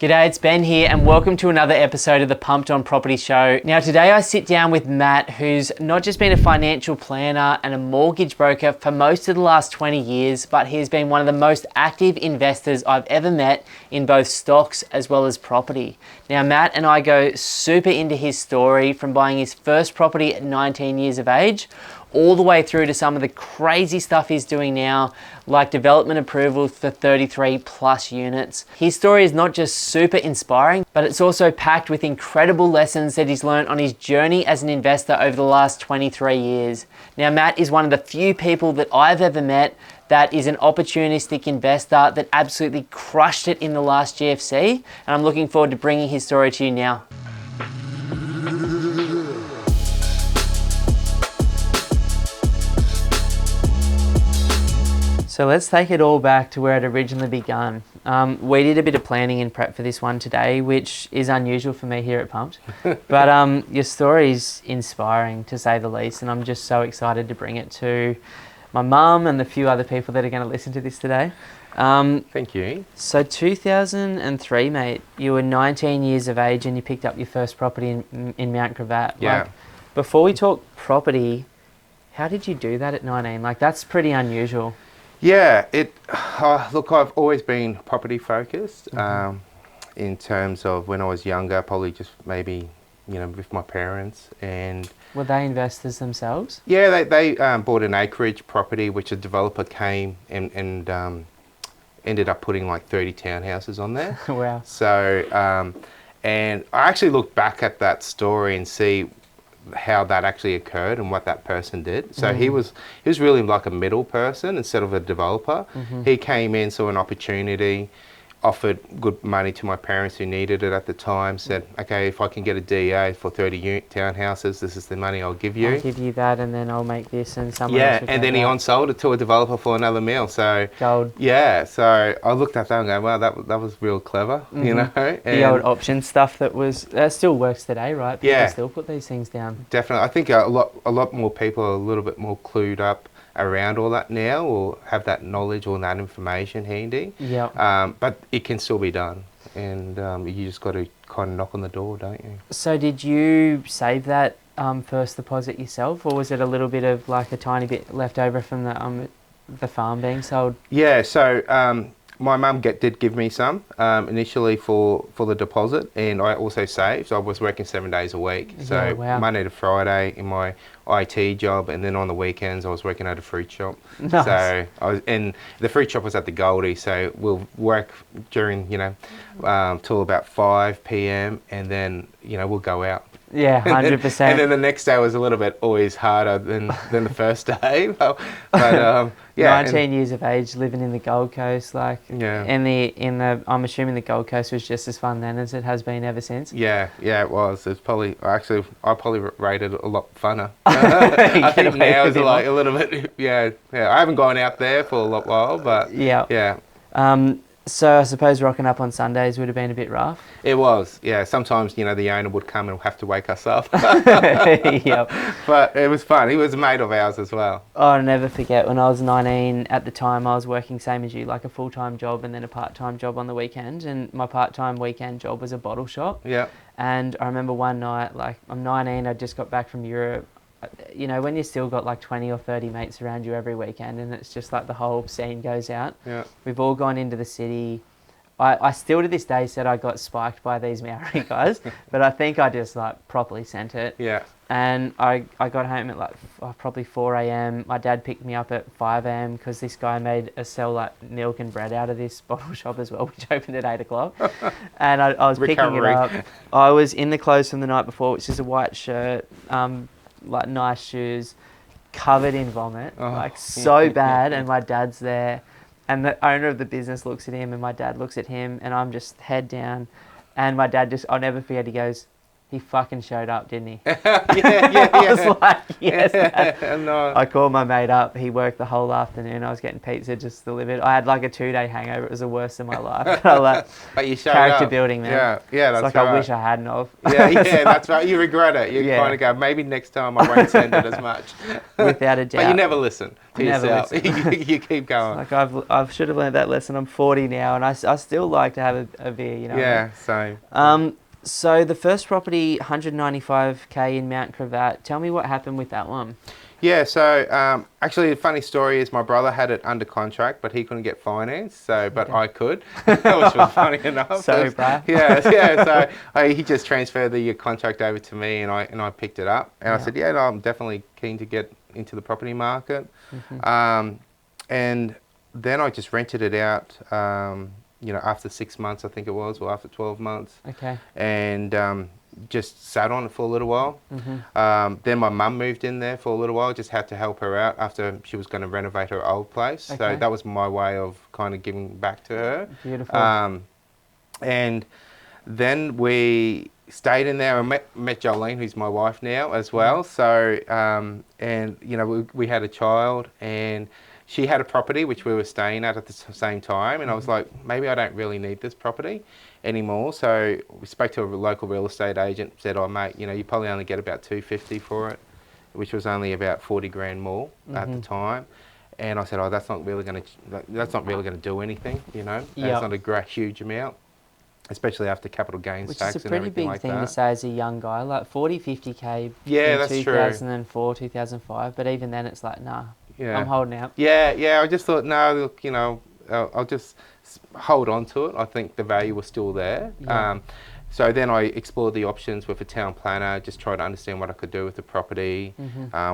G'day, it's Ben here and welcome to another episode of the Pumped On Property Show. Now today I sit down with Matt, who's not just been a financial planner and a mortgage broker for most of the last 20 years, but he's been one of the most active investors I've ever met in both stocks as well as property. Now Matt and I go super into his story from buying his first property at 19 years of age all the way through to some of the crazy stuff he's doing now, like development approvals for 33 plus units. His story is not just super inspiring, but it's also packed with incredible lessons that he's learned on his journey as an investor over the last 23 years. Now, Matt is one of the few people that I've ever met that is an opportunistic investor that absolutely crushed it in the last GFC, and I'm looking forward to bringing his story to you now. So let's take it all back to where it originally began. We did a bit of planning and prep for this one today, which is unusual for me here at Pumped. But your story's inspiring, to say the least, and I'm just so excited to bring it to my mum and the few other people that are going to listen to this today. Thank you. So 2003, mate, you were 19 years of age and you picked up your first property in Mount Gravatt. Yeah. Before we talk property, how did you do that at 19? That's pretty unusual. Yeah, look, I've always been property focused in terms of when I was younger, probably just maybe, with my parents. And were they investors themselves? Yeah, they bought an acreage property, which a developer came and ended up putting like 30 townhouses on there. Wow. So, and I actually look back at that story and see how that actually occurred and what that person did. So he was really like a middle person instead of a developer. He came in, saw an opportunity, offered good money to my parents who needed it at the time, said, okay, if I can get a DA for 30 townhouses, this is the money I'll give you. I'll give you that and then I'll make this and someone else. Yeah, and then he on-sold it to a developer for another mil. So gold. Yeah, so I looked at that and go, wow, that was real clever, you know. And the old option stuff that still works today, right? People yeah, still put these things down. Definitely. I think a lot more people are a little bit more clued up around all that now, or have that knowledge or that information handy. Yeah. But it can still be done, and you just got to kind of knock on the door, don't you? So did you save that first deposit yourself, or was it a little bit of like a tiny bit left over from the farm being sold? Yeah. So my mum did give me some initially for the deposit, and I also saved. So I was working 7 days a week. So wow. Monday to Friday in my IT job, and then on the weekends I was working at a fruit shop. Nice. So and the fruit shop was at the Goldie, so we'll work during till about 5 p.m. and then we'll go out. Yeah, 100%. And then the next day was a little bit always harder than the first day. But yeah. 19 years of age, living in the Gold Coast, I'm assuming the Gold Coast was just as fun then as it has been ever since. Yeah, it was. It's probably I probably rated it a lot funner. I think now it's like a little bit. Yeah. I haven't gone out there for a while, but yeah. So I suppose rocking up on Sundays would have been a bit rough. It was, yeah. Sometimes, the owner would come and have to wake us up. Yep. But it was fun. He was a mate of ours as well. Oh, I'll never forget when I was 19, at the time I was working same as you, like a full-time job and then a part-time job on the weekend. And my part-time weekend job was a bottle shop. Yeah. And I remember one night, I'm 19, I just got back from Europe. When you still got like 20 or 30 mates around you every weekend and it's just like the whole scene goes out. Yeah. We've all gone into the city. I still to this day said I got spiked by these Maori guys, but I think I just properly sent it. Yeah. And I got home at probably 4 a.m. My dad picked me up at 5 a.m. because this guy made us sell milk and bread out of this bottle shop as well, which opened at 8 o'clock. And I was picking it up. I was in the clothes from the night before, which is a white shirt, nice shoes, covered in vomit, so bad. And my dad's there, and the owner of the business looks at him, and my dad looks at him, and I'm just head down, and my dad I'll never forget, he goes, He fucking showed up, didn't he? Yeah. I was like, yes. No. I called my mate up. He worked the whole afternoon. I was getting pizza just delivered. I had like a 2-day hangover. It was the worst of my life. But like, But you showed character up. building, man. Yeah, It's that's like right. I wish I hadn't of. Yeah, So, that's right. You regret it. You Yeah. kind of go, maybe next time I won't send it as much. without a doubt. But you never listen to Never yourself. listen. You keep going. Like I should have learned that lesson. I'm 40 now, and I still like to have a beer. You know. Yeah, same. So the first property, 195k in Mount Cravat. Tell me what happened with that one. Yeah, so actually, a funny story is my brother had it under contract, but he couldn't get finance. So, but I could, which was funny enough. So brave. Yeah. So he just transferred the contract over to me, and I picked it up. And I said, yeah, no, I'm definitely keen to get into the property market. And then I just rented it out. After 6 months, I think it was, or after 12 months. Okay. And just sat on it for a little while. Then my mum moved in there for a little while, just had to help her out after she was going to renovate her old place. Okay. So that was my way of kind of giving back to her. Beautiful. And then we stayed in there and met Jolene, who's my wife now as well. So, we had a child, and she had a property which we were staying at the same time, and I was like, maybe I don't really need this property anymore. So we spoke to a local real estate agent, said, oh mate, you probably only get about 250 for it, which was only about 40 grand more at the time. And I said, oh, that's not really going to do anything, That's not a great huge amount, especially after capital gains tax and everything like that. Which is a pretty big thing to say as a young guy, like 40, 50k that's in true. 2004, 2005, but even then it's like, nah, I'm holding out. Yeah, I just thought, no, look, I'll just hold on to it. I think the value was still there. Yeah. So then I explored the options with a town planner, just tried to understand what I could do with the property,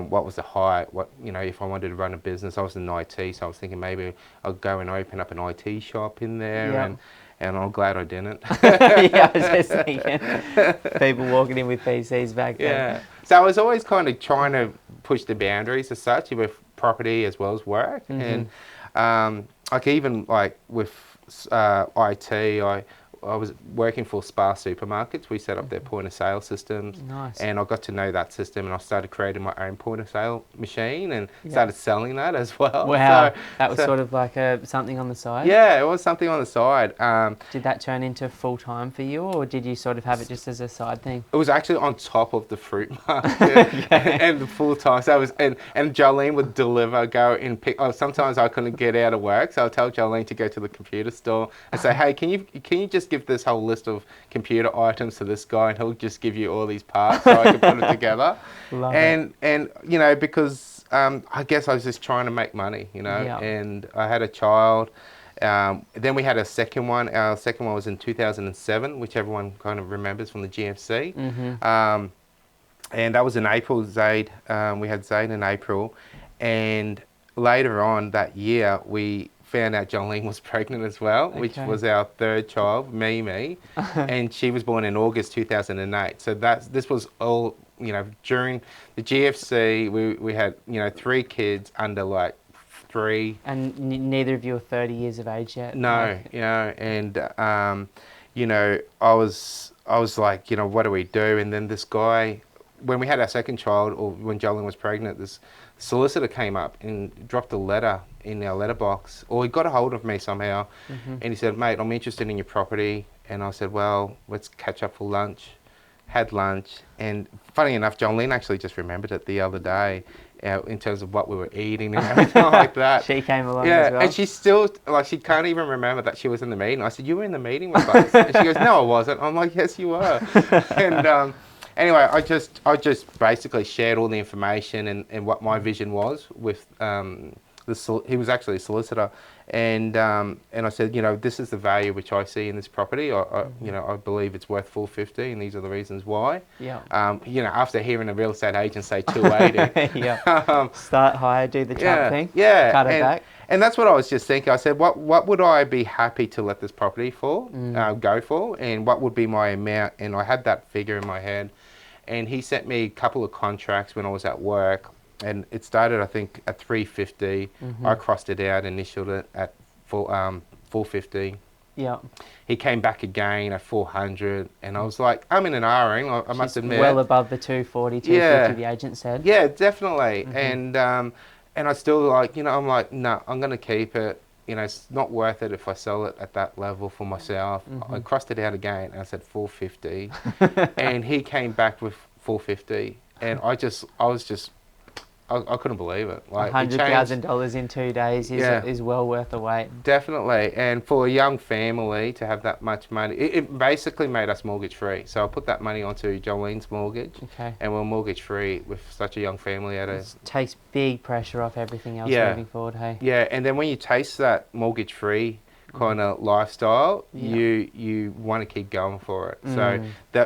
what was the height, if I wanted to run a business. I was in IT, so I was thinking maybe I'll go and open up an IT shop in there, and I'm glad I didn't. Yeah, I was just thinking, people walking in with PCs back then. Yeah, so I was always kind of trying to push the boundaries as such with property as well as work, and even like with IT, I was working for Spa Supermarkets. We set up their point of sale systems. Nice. And I got to know that system, and I started creating my own point of sale machine and started selling that as well. Wow, that was sort of like something on the side? Yeah, it was something on the side. Did that turn into full time for you, or did you sort of have it just as a side thing? It was actually on top of the fruit market and the full time. So and Jolene would deliver, go and pick. Oh, sometimes I couldn't get out of work, so I'll tell Jolene to go to the computer store and say, hey, can you just give this whole list of computer items to this guy, and he'll just give you all these parts so I can put it together. Love it. And because I guess I was just trying to make money, and I had a child. Then we had a second one. Our second one was in 2007, which everyone kind of remembers from the GFC. And that was in April, Zaid. We had Zaid in April. And later on that year, we found out Jolene was pregnant as well, which was our third child, Mimi. And she was born in August 2008. So this was all, during the GFC, we had, 3 kids under like 3. And neither of you are 30 years of age yet? No, and I was like, what do we do? And then this guy, when we had our second child, or when Jolene was pregnant, this solicitor came up and dropped a letter in our letterbox, or he got a hold of me somehow, and he said, mate, I'm interested in your property. And I said, well, let's catch up for lunch. Had lunch, and funny enough, Jolene actually just remembered it the other day, in terms of what we were eating and everything like that. She came along as well. And she still, she can't even remember that she was in the meeting. I said, you were in the meeting with us? And she goes, no, I wasn't. I'm like, yes, you were. And anyway, I just basically shared all the information and what my vision was with he was actually a solicitor, and I said, this is the value which I see in this property. I believe it's worth 450, and these are the reasons why. Yeah. After hearing a real estate agent say 280. Yeah. Start higher, do the chop thing. Yeah. Cut it back. And that's what I was just thinking. I said, what would I be happy to let this property for, go for, and what would be my amount? And I had that figure in my head, and he sent me a couple of contracts when I was at work. And it started, I think, at 350. I crossed it out, initialed it at 450. Yeah. He came back again at 400, and I was like, I'm in an R-ing, I must admit. Well above the 240, 250 Yeah. the agent said. Yeah, definitely. And I still like, I'm like, no, I'm going to keep it. It's not worth it if I sell it at that level for myself. I crossed it out again, and I said 450, and he came back with 450, and I couldn't believe it. Like, $100,000 in 2 days is well worth the wait. Definitely, and for a young family to have that much money, it basically made us mortgage free. So I put that money onto Jolene's mortgage, and we're mortgage free with such a young family. It takes big pressure off everything else moving forward. Hey. Yeah, and then when you taste that mortgage free kind of lifestyle, you want to keep going for it. So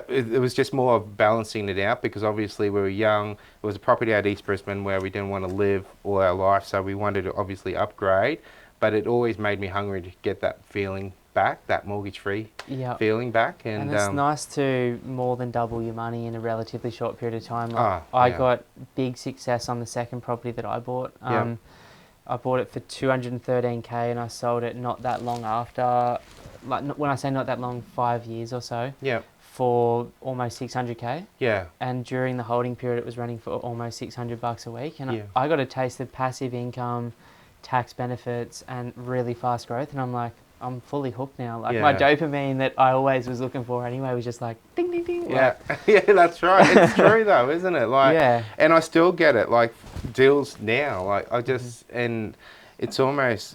it was just more of balancing it out, because obviously we were young. It was a property out East Brisbane where we didn't want to live all our life, so we wanted to obviously upgrade, but it always made me hungry to get that feeling back, that mortgage free feeling back. And it's nice to more than double your money in a relatively short period of time. I got big success on the second property that I bought. I bought it for 213K, and I sold it not that long after, like when I say not that long, 5 years or so, for almost 600K. Yeah. And during the holding period, it was running for almost $600 a week. And I got a taste of passive income, tax benefits, and really fast growth. And I'm like, I'm fully hooked now. Like my dopamine that I always was looking for anyway was just like ding, ding, ding. Yeah, yeah, that's right. It's true though, isn't it? Like, and I still get it. Like deals now. Like I just and it's almost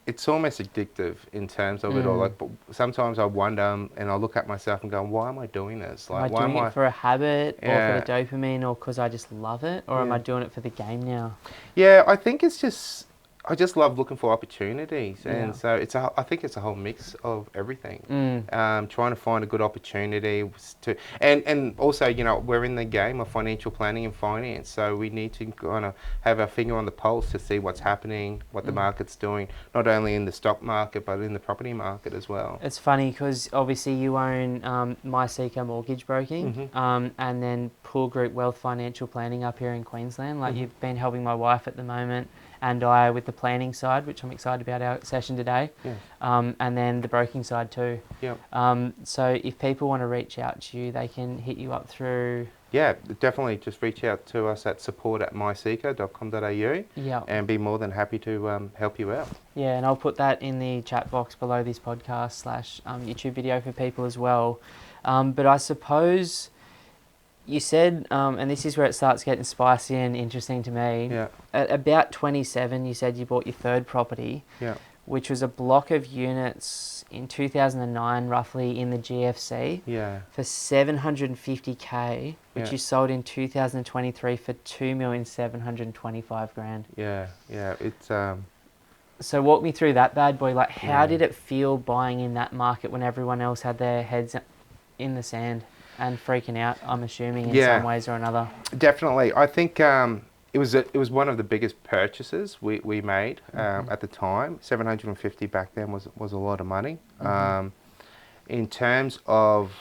addictive in terms of it all. Like, but sometimes I wonder and I look at myself and go, why am I doing this? Like, am I doing it for a habit or for the dopamine or because I just love it, or am I doing it for the game now? Yeah, I think it's just. I just love looking for opportunities, and so I think it's a whole mix of everything. Trying to find a good opportunity to, and also we're in the game of financial planning and finance, so we need to kind of have our finger on the pulse to see what's happening, what the market's doing, not only in the stock market but in the property market as well. It's funny because obviously you own MySeeker Mortgage Broking, and then Pool Group Wealth Financial Planning up here in Queensland. Like you've been helping my wife at the moment, and I with the planning side, which I'm excited about our session today, and then the broking side too. So if people want to reach out to you, they can hit you up through... Yeah, definitely just reach out to us at support@myseeker.com.au and be more than happy to help you out. Yeah, and I'll put that in the chat box below this podcast / YouTube video for people as well. But I suppose... You said, and this is where it starts getting spicy and interesting to me. At about 27, you said you bought your third property, which was a block of units in 2009, roughly in the GFC, for 750K, which you sold in 2023 for 2,725,000. Yeah, it's. So walk me through that bad boy. Like, how did it feel buying in that market when everyone else had their heads in the sand? And freaking out, I'm assuming, in some ways or another. Definitely. I think it was one of the biggest purchases we made at the time. 750 back then was a lot of money. In terms of,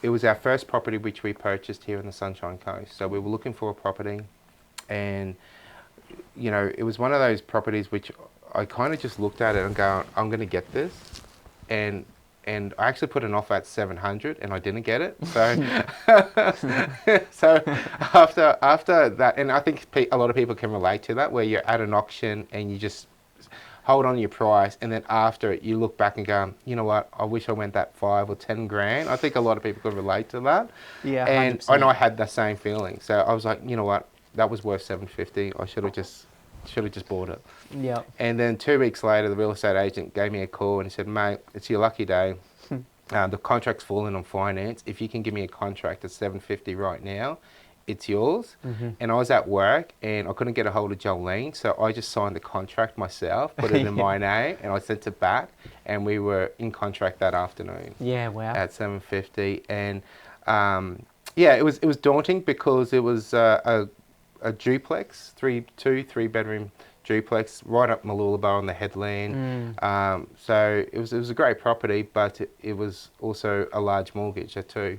it was our first property which we purchased here in the Sunshine Coast. So we were looking for a property, and it was one of those properties which I kind of just looked at it and go, I'm going to get this, and I actually put an offer at 700 and I didn't get it. So, so after that, and I think a lot of people can relate to that, where you're at an auction and you just hold on your price, and then after it, you look back and go, you know what, I wish I went that 5 or 10 grand. I think a lot of people can relate to that. Yeah, 100%. And I know I had the same feeling. So I was like, you know what, that was worth 750. I should have just bought it. And then 2 weeks later, the real estate agent gave me a call and he said, mate, it's your lucky day. The contract's fallen on finance. If you can give me a contract at 750 right now, it's yours. And I was at work and I couldn't get a hold of Jolene, so I just signed the contract myself, put it in my name, and I sent it back, and we were in contract that afternoon. Yeah, wow. At 750. And it was daunting because it was a duplex, three bedroom duplex right up Mooloolaba on the headland. So it was a great property, but it was also a large mortgage too.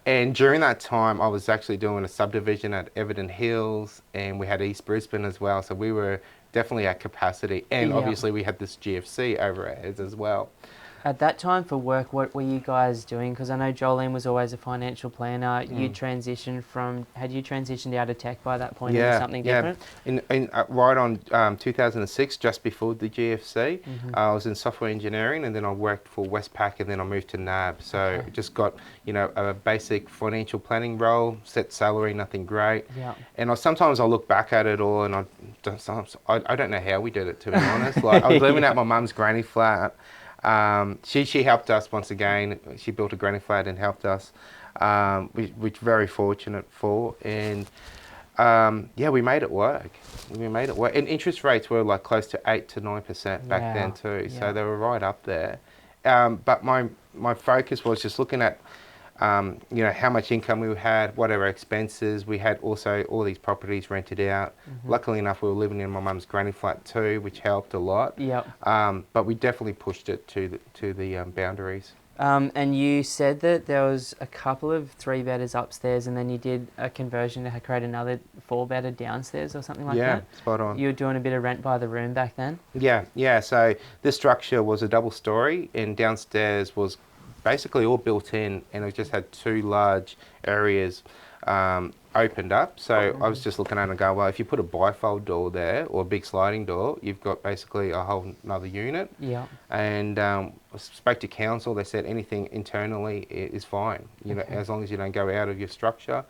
And during that time, I was actually doing a subdivision at Everton Hills, and we had East Brisbane as well. So we were definitely at capacity, and obviously we had this GFC over our heads as well. At that time for work, what were you guys doing? Because I know Jolene was always a financial planner. Had you transitioned out of tech by that point into something different? Right on 2006, just before the GFC, I was in software engineering, and then I worked for Westpac, and then I moved to NAB. So just got, a basic financial planning role, set salary, nothing great. Yeah. And sometimes I look back at it all, and I don't know how we did it, to be honest. Like, I was living at my mum's granny flat. She helped us once again. She built a granny flat and helped us, which very fortunate for. And we made it work. And interest rates were like close to 8 to 9% back then too. So they were right up there. But my focus was just looking at how much income we had, what our expenses. We had also all these properties rented out. Luckily enough, we were living in my mum's granny flat too, which helped a lot. But we definitely pushed it to the boundaries. And you said that there was a couple of 3-bedders upstairs, and then you did a conversion to create another 4-bedder downstairs or something like that? Yeah, spot on. You were doing a bit of rent by the room back then? Yeah. So this structure was a double story, and downstairs was basically all built in, and it just had 2 large areas opened up. So I was just looking at it and go, well, if you put a bifold door there or a big sliding door, you've got basically a whole another unit. Yeah. And I spoke to council. They said anything internally is fine, as long as you don't go out of your structure.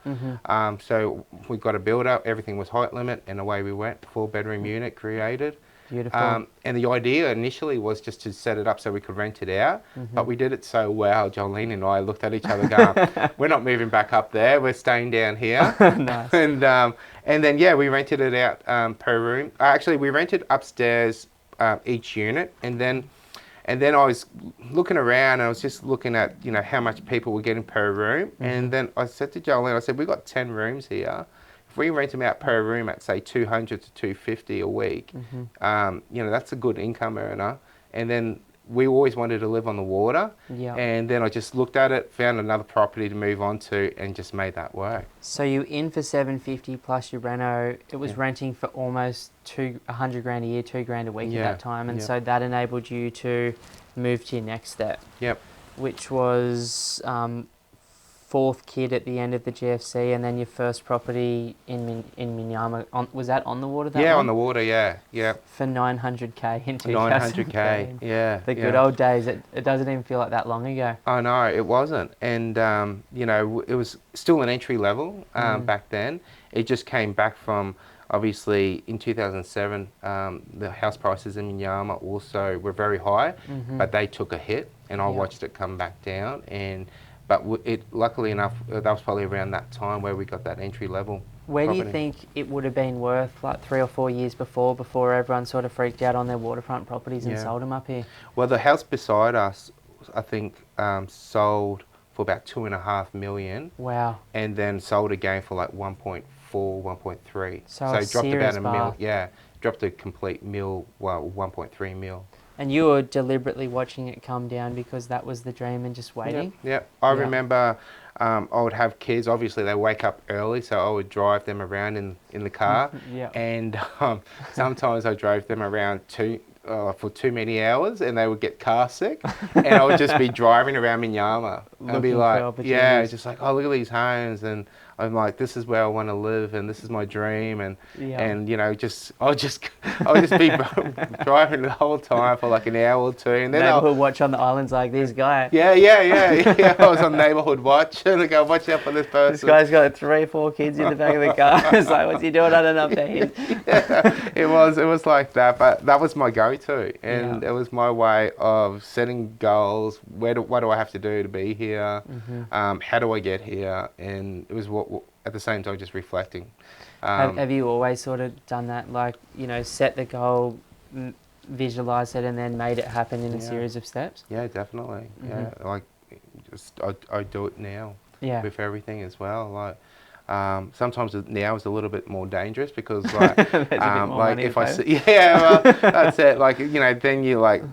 So we got a builder. Everything was height limit, and away we went. 4-bedroom unit created. Beautiful. And the idea initially was just to set it up so we could rent it out, but we did it so well. Jolene and I looked at each other going, we're not moving back up there, we're staying down here. Nice. And then, we rented it out per room. Actually, we rented upstairs each unit, and then I was looking around, and I was just looking at, how much people were getting per room. And then I said to Jolene, I said, we've got 10 rooms here. If we rent them out per room at say 200 to 250 a week, that's a good income earner. And then we always wanted to live on the water. And then I just looked at it, found another property to move on to, and just made that work. So you in for 750 plus your reno. It was renting for almost 100 grand a year, 2 grand a week at that time, and so that enabled you to move to your next step. Which was 4th kid at the end of the GFC, and then your first property in Minyama. Was that on the water? On the water, yeah. For 900k in 900k, yeah. The good old days. It doesn't even feel like that long ago. I know, it wasn't. And, it was still an entry level back then. It just came back from, obviously, in 2007, the house prices in Minyama also were very high, but they took a hit, and I watched it come back down. But luckily enough, that was probably around that time where we got that entry level. Where do you think it would have been worth, like 3 or 4 years before everyone sort of freaked out on their waterfront properties and sold them up here? Well, the house beside us, I think, sold for about 2.5 million. Wow. And then sold again for like 1.4, 1.3. So it dropped about a mil. Yeah, dropped a complete mil, 1.3 mil. And you were deliberately watching it come down because that was the dream and just waiting? Yeah. I remember I would have kids. Obviously, they wake up early, so I would drive them around in the car. And sometimes I drove them around for too many hours, and they would get car sick. And I would just be driving around Minyama and be like, just like, oh, look at these homes. And I'm like, this is where I want to live, and this is my dream, and I'll just be driving the whole time for like an hour or two, and then Neighborhood Watch on the islands like this guy. I was on Neighborhood Watch, and I go, watch out for this person. This guy's got 3 or 4 kids in the back of the car. It's like, what's he doing on and up there? It was like that, but that was my go-to, and it was my way of setting goals. What do I have to do to be here? How do I get here? And it was at the same time just reflecting. Have you always sort of done that, like, set the goal, visualize it, and then made it happen in a series of steps? Yeah, definitely. Like, just I do it now with everything as well. Like, sometimes now is a little bit more dangerous because like if I see, that's it. Like, then you like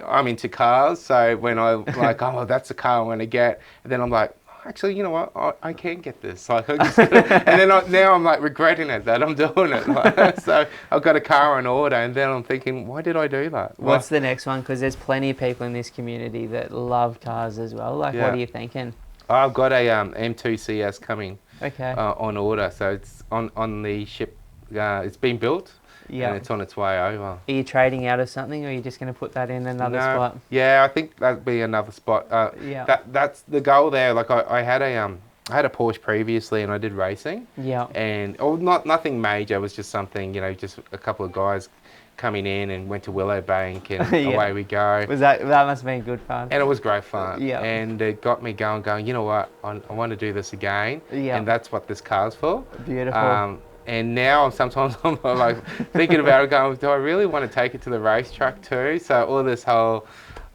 I'm into cars, so when I like, oh, that's the car I'm gonna get, and then I'm like, actually, you know what, I can get this. Like, I just gotta, and then now I'm like regretting it that I'm doing it. Like, so I've got a car on order, and then I'm thinking, why did I do that? What's the next one? Because there's plenty of people in this community that love cars as well. Like, what are you thinking? I've got a M2 CS coming on order, so it's on the ship. It's been built. Yeah, and it's on its way over. Are you trading out of something, or are you just going to put that in another spot? Yeah, I think that'd be another spot. That's the goal there. Like I had a Porsche previously, and I did racing. Yeah. And nothing major. It was just something, just a couple of guys coming in and went to Willowbank, and away we go. That must have been good fun. And it was great fun. Yeah. And it got me going. You know what? I want to do this again. Yeah. And that's what this car's for. Beautiful. And now sometimes I'm like thinking about it, going, do I really want to take it to the racetrack too? So all this whole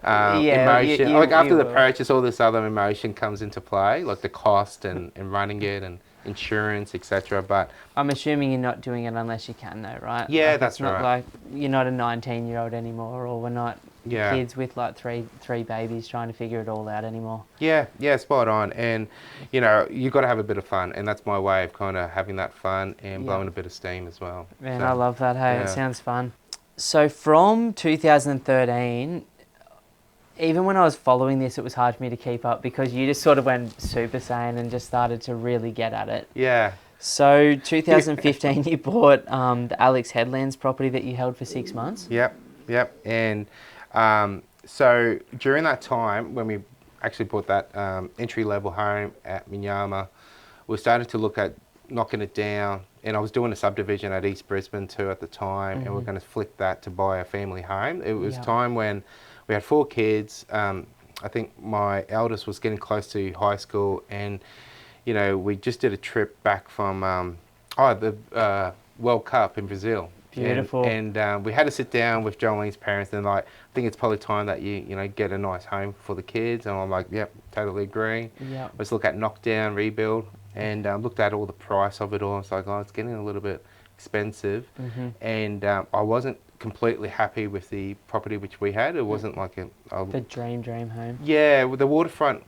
emotion, after the purchase, all this other emotion comes into play, like the cost and running it and insurance, etc. But I'm assuming you're not doing it unless you can, though, right? Yeah, like, that's it's not right. Like you're not a 19-year-old anymore, or we're not kids with like three babies trying to figure it all out anymore. Yeah, spot on. And you got to have a bit of fun, and that's my way of kind of having that fun and blowing a bit of steam as well. Man, I love that. Hey, it sounds fun. So from 2013. Even when I was following this, it was hard for me to keep up because you just sort of went Super Saiyan and just started to really get at it. Yeah. So 2015, you bought the Alex Headlands property that you held for 6 months. Yep. And so during that time, when we actually bought that entry-level home at Minyama, we started to look at knocking it down. And I was doing a subdivision at East Brisbane too at the time, and we're going to flip that to buy a family home. It was time when we had 4 kids. I think my eldest was getting close to high school, and we just did a trip back from the World Cup in Brazil. Beautiful. And we had to sit down with Jolene's parents, and like, I think it's probably time that you get a nice home for the kids. And I'm like, yep, totally agree. Yep. Let's look at knockdown, rebuild, and looked at all the price of it all. It's like, it's getting a little bit expensive, and I wasn't completely happy with the property which we had. It wasn't like the dream home. Yeah, the waterfront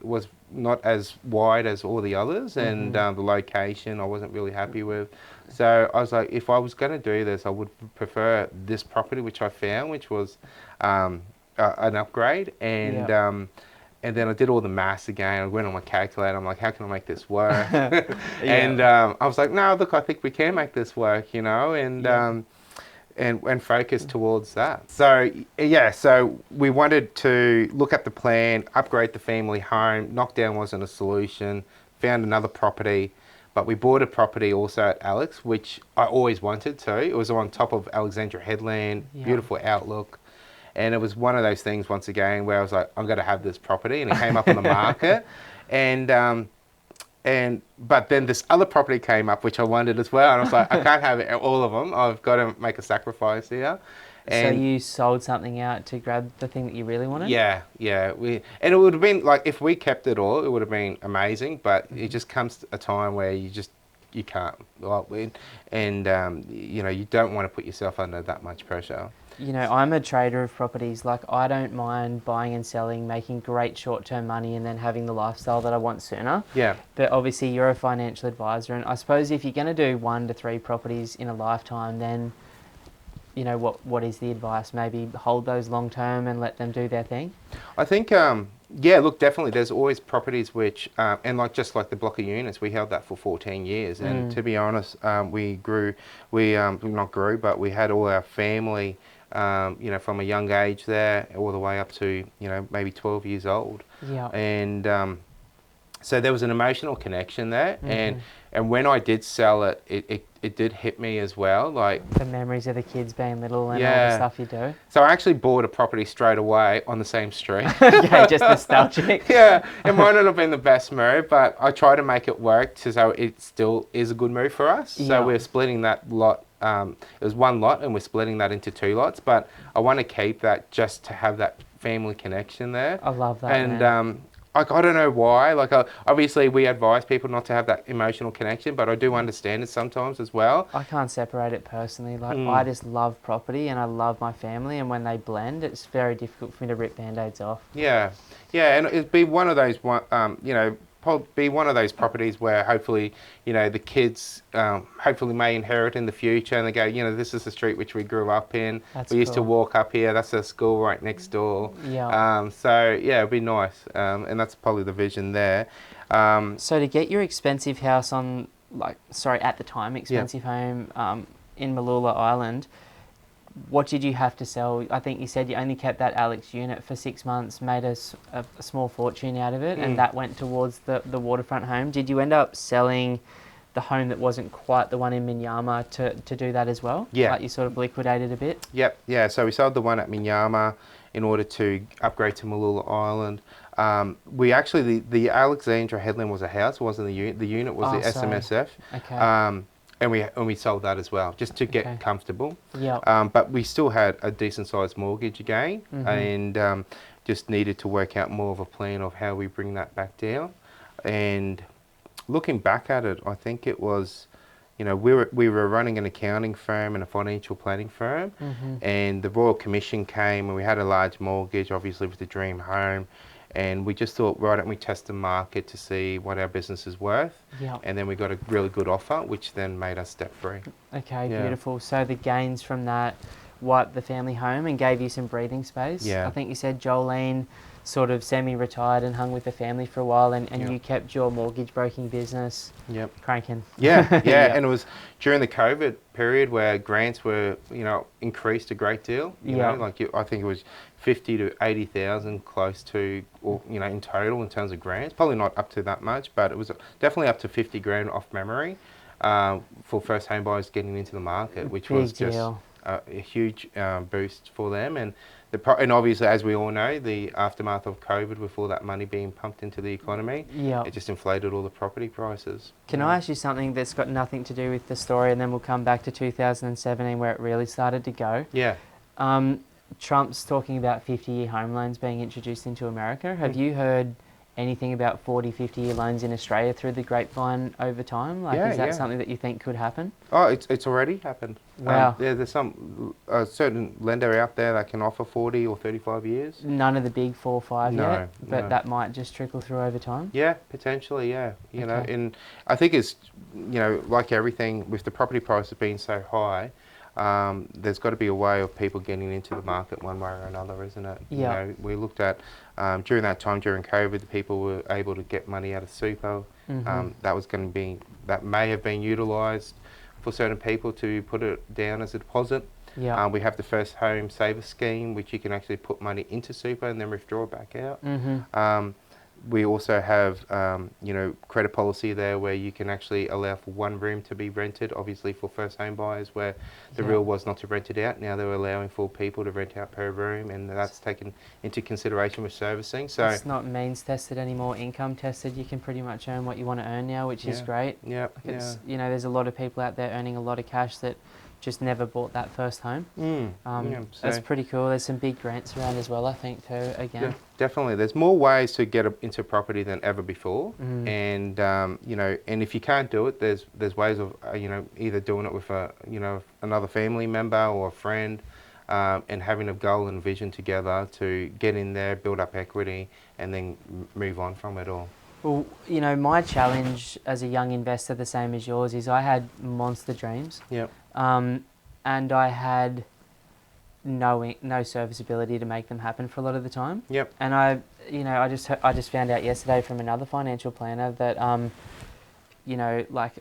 was not as wide as all the others, and the location I wasn't really happy with. So I was like, if I was going to do this, I would prefer this property which I found, which was an upgrade. And then I did all the maths again. I went on my calculator. I'm like, how can I make this work? And I was like, no, look, I think we can make this work, and focus towards that. So so we wanted to look at the plan, upgrade the family home. Knockdown wasn't a solution. Found another property, but we bought a property also at Alex, which I always wanted to. It was on top of Alexandra Headland, beautiful outlook. And it was one of those things, once again, where I was like, I'm going to have this property. And it came up on the market. But then this other property came up, which I wanted as well. And I was like, I can't have all of them. I've got to make a sacrifice here. And so you sold something out to grab the thing that you really wanted? Yeah. And it would have been, like, if we kept it all, it would have been amazing. But it just comes a time where you can't. And you don't want to put yourself under that much pressure. I'm a trader of properties. Like, I don't mind buying and selling, making great short-term money, and then having the lifestyle that I want sooner. Yeah. But obviously, you're a financial advisor, and I suppose if you're going to do 1 to 3 properties in a lifetime, then, what is the advice? Maybe hold those long-term and let them do their thing? I think, look, definitely. There's always properties which, and just like the block of units, we held that for 14 years. And to be honest, we not grew, but we had all our family, from a young age there, all the way up to, maybe 12 years old. Yeah. And so there was an emotional connection there. And when I did sell it, it did hit me as well. Like the memories of the kids being little and all the stuff you do. So I actually bought a property straight away on the same street. Okay, just nostalgic. Yeah, it might not have been the best move, but I tried to make it work so it still is a good move for us. Yeah. So we're splitting that lot. It was 1 lot, and we're splitting that into 2 lots. But I want to keep that just to have that family connection there. I love that. And I don't know why. Like, obviously, we advise people not to have that emotional connection, but I do understand it sometimes as well. I can't separate it personally. Like, I just love property and I love my family, and when they blend, it's very difficult for me to rip band-aids off. Yeah, and it'd be one of those, be one of those properties where hopefully, the kids hopefully may inherit in the future, and they go, this is the street which we grew up in. That's We used to cool. walk up here. That's our school right next door. Yeah. So yeah, it'd be nice, and that's probably the vision there. So to get your expensive house on, at the time, expensive home in Malula Island, what did you have to sell? I think you said you only kept that Alex unit for 6 months, made a small fortune out of it, and that went towards the waterfront home. Did you end up selling the home that wasn't quite the one in Minyama to do that as well? Yeah. Like you sort of liquidated a bit? Yep, yeah. So we sold the one at Minyama in order to upgrade to Malula Island. We actually, the Alexandra Headland was a house, wasn't the unit. The unit was the SMSF. Okay. And we sold that as well, just to get comfortable. Yeah. But we still had a decent sized mortgage again, and just needed to work out more of a plan of how we bring that back down. And looking back at it, I think it was, we were running an accounting firm and a financial planning firm, and the Royal Commission came, and we had a large mortgage, obviously with the dream home. And we just thought, why don't we test the market to see what our business is worth? Yeah. And then we got a really good offer, which then made us debt free. Okay, beautiful. So the gains from that wiped the family home and gave you some breathing space. Yeah. I think you said Jolene sort of semi-retired and hung with the family for a while, and you kept your mortgage broking business cranking. Yeah, yeah. And it was during the COVID period where grants were, increased a great deal. I think it was 50 to 80,000 close to, or, in total in terms of grants. Probably not up to that much, but it was definitely up to 50 grand off memory for first home buyers getting into the market, which was just a huge boost for them. And obviously, as we all know, the aftermath of COVID, with all that money being pumped into the economy, it just inflated all the property prices. Can I ask you something that's got nothing to do with the story, and then we'll come back to 2017 where it really started to go? Yeah. Trump's talking about 50-year home loans being introduced into America. Have you heard anything about 40, 50-year loans in Australia through the grapevine over time? Is that something that you think could happen? Oh, it's already happened. Wow. There's some certain lender out there that can offer 40 or 35 years. None of the big 4 or 5 yet, but no. that might just trickle through over time? Yeah, potentially, yeah. And I think it's, like everything, with the property prices being so high, there's got to be a way of people getting into the market one way or another, isn't it? Yeah. We looked at, during that time, during COVID, the people were able to get money out of super. That may have been utilised for certain people to put it down as a deposit. Yeah. We have the first home saver scheme, which you can actually put money into super and then withdraw back out. We also have, credit policy there where you can actually allow for one room to be rented, obviously for first home buyers, where the rule was not to rent it out. Now they're allowing for people to rent out per room, and that's taken into consideration with servicing. So it's not means tested anymore, income tested. You can pretty much earn what you want to earn now, which is great. Yeah. There's a lot of people out there earning a lot of cash that just never bought that first home. That's pretty cool. There's some big grants around as well, I think, too, again. Yeah, definitely. There's more ways to get into property than ever before. And, and if you can't do it, there's ways of, either doing it with another family member or a friend, and having a goal and vision together to get in there, build up equity, and then move on from it all. Well, my challenge as a young investor, the same as yours, is I had monster dreams. Yep. And I had no serviceability to make them happen for a lot of the time. Yep. And I just found out yesterday from another financial planner that,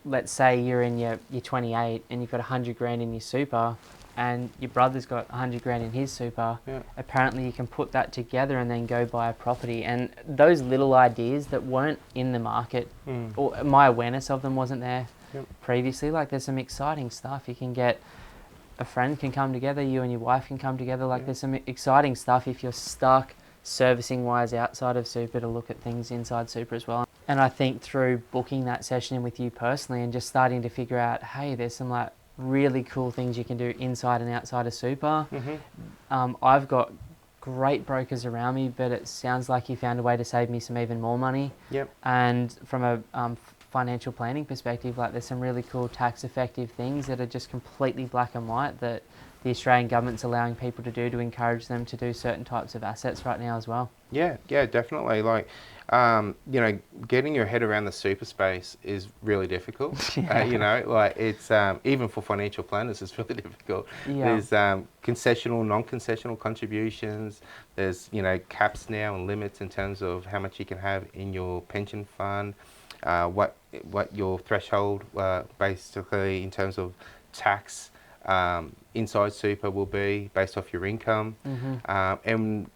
let's say you're in your 28 and you've got 100 grand in your super, and your brother's got 100 grand in his super. Apparently you can put that together and then go buy a property. And those little ideas that weren't in the market, or my awareness of them wasn't there previously, there's some exciting stuff. You can get, a friend can come together, you and your wife can come together. There's some exciting stuff if you're stuck servicing wise outside of super to look at things inside super as well. And I think through booking that session in with you personally and just starting to figure out, hey, there's some really cool things you can do inside and outside of super. I've got great brokers around me, but it sounds like you found a way to save me some even more money. And from a financial planning perspective, there's some really cool tax effective things that are just completely black and white that the Australian government's allowing people to do to encourage them to do certain types of assets right now as well. Yeah, definitely. Like, getting your head around the super space is really difficult. Like it's even for financial planners, it's really difficult. Yeah. There's concessional, non-concessional contributions. There's caps now and limits in terms of how much you can have in your pension fund. What your threshold basically in terms of tax inside super will be based off your income, and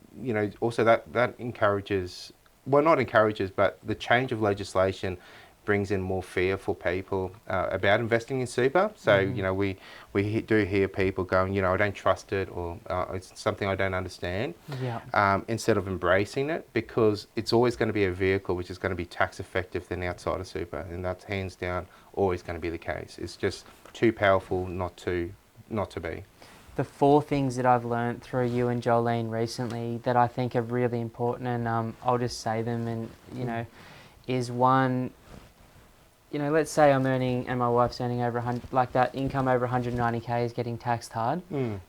also that encourages, well, not encourages, but the change of legislation brings in more fear for people about investing in super. So we do hear people going, I don't trust it, or it's something I don't understand. Yeah. Instead of embracing it, because it's always going to be a vehicle which is going to be tax effective than outside of super, and that's hands down always going to be the case. It's just too powerful not to be. The 4 things that I've learned through you and Jolene recently that I think are really important, and I'll just say them, and is one, let's say I'm earning and my wife's earning over 100, like that income over 190k is getting taxed hard.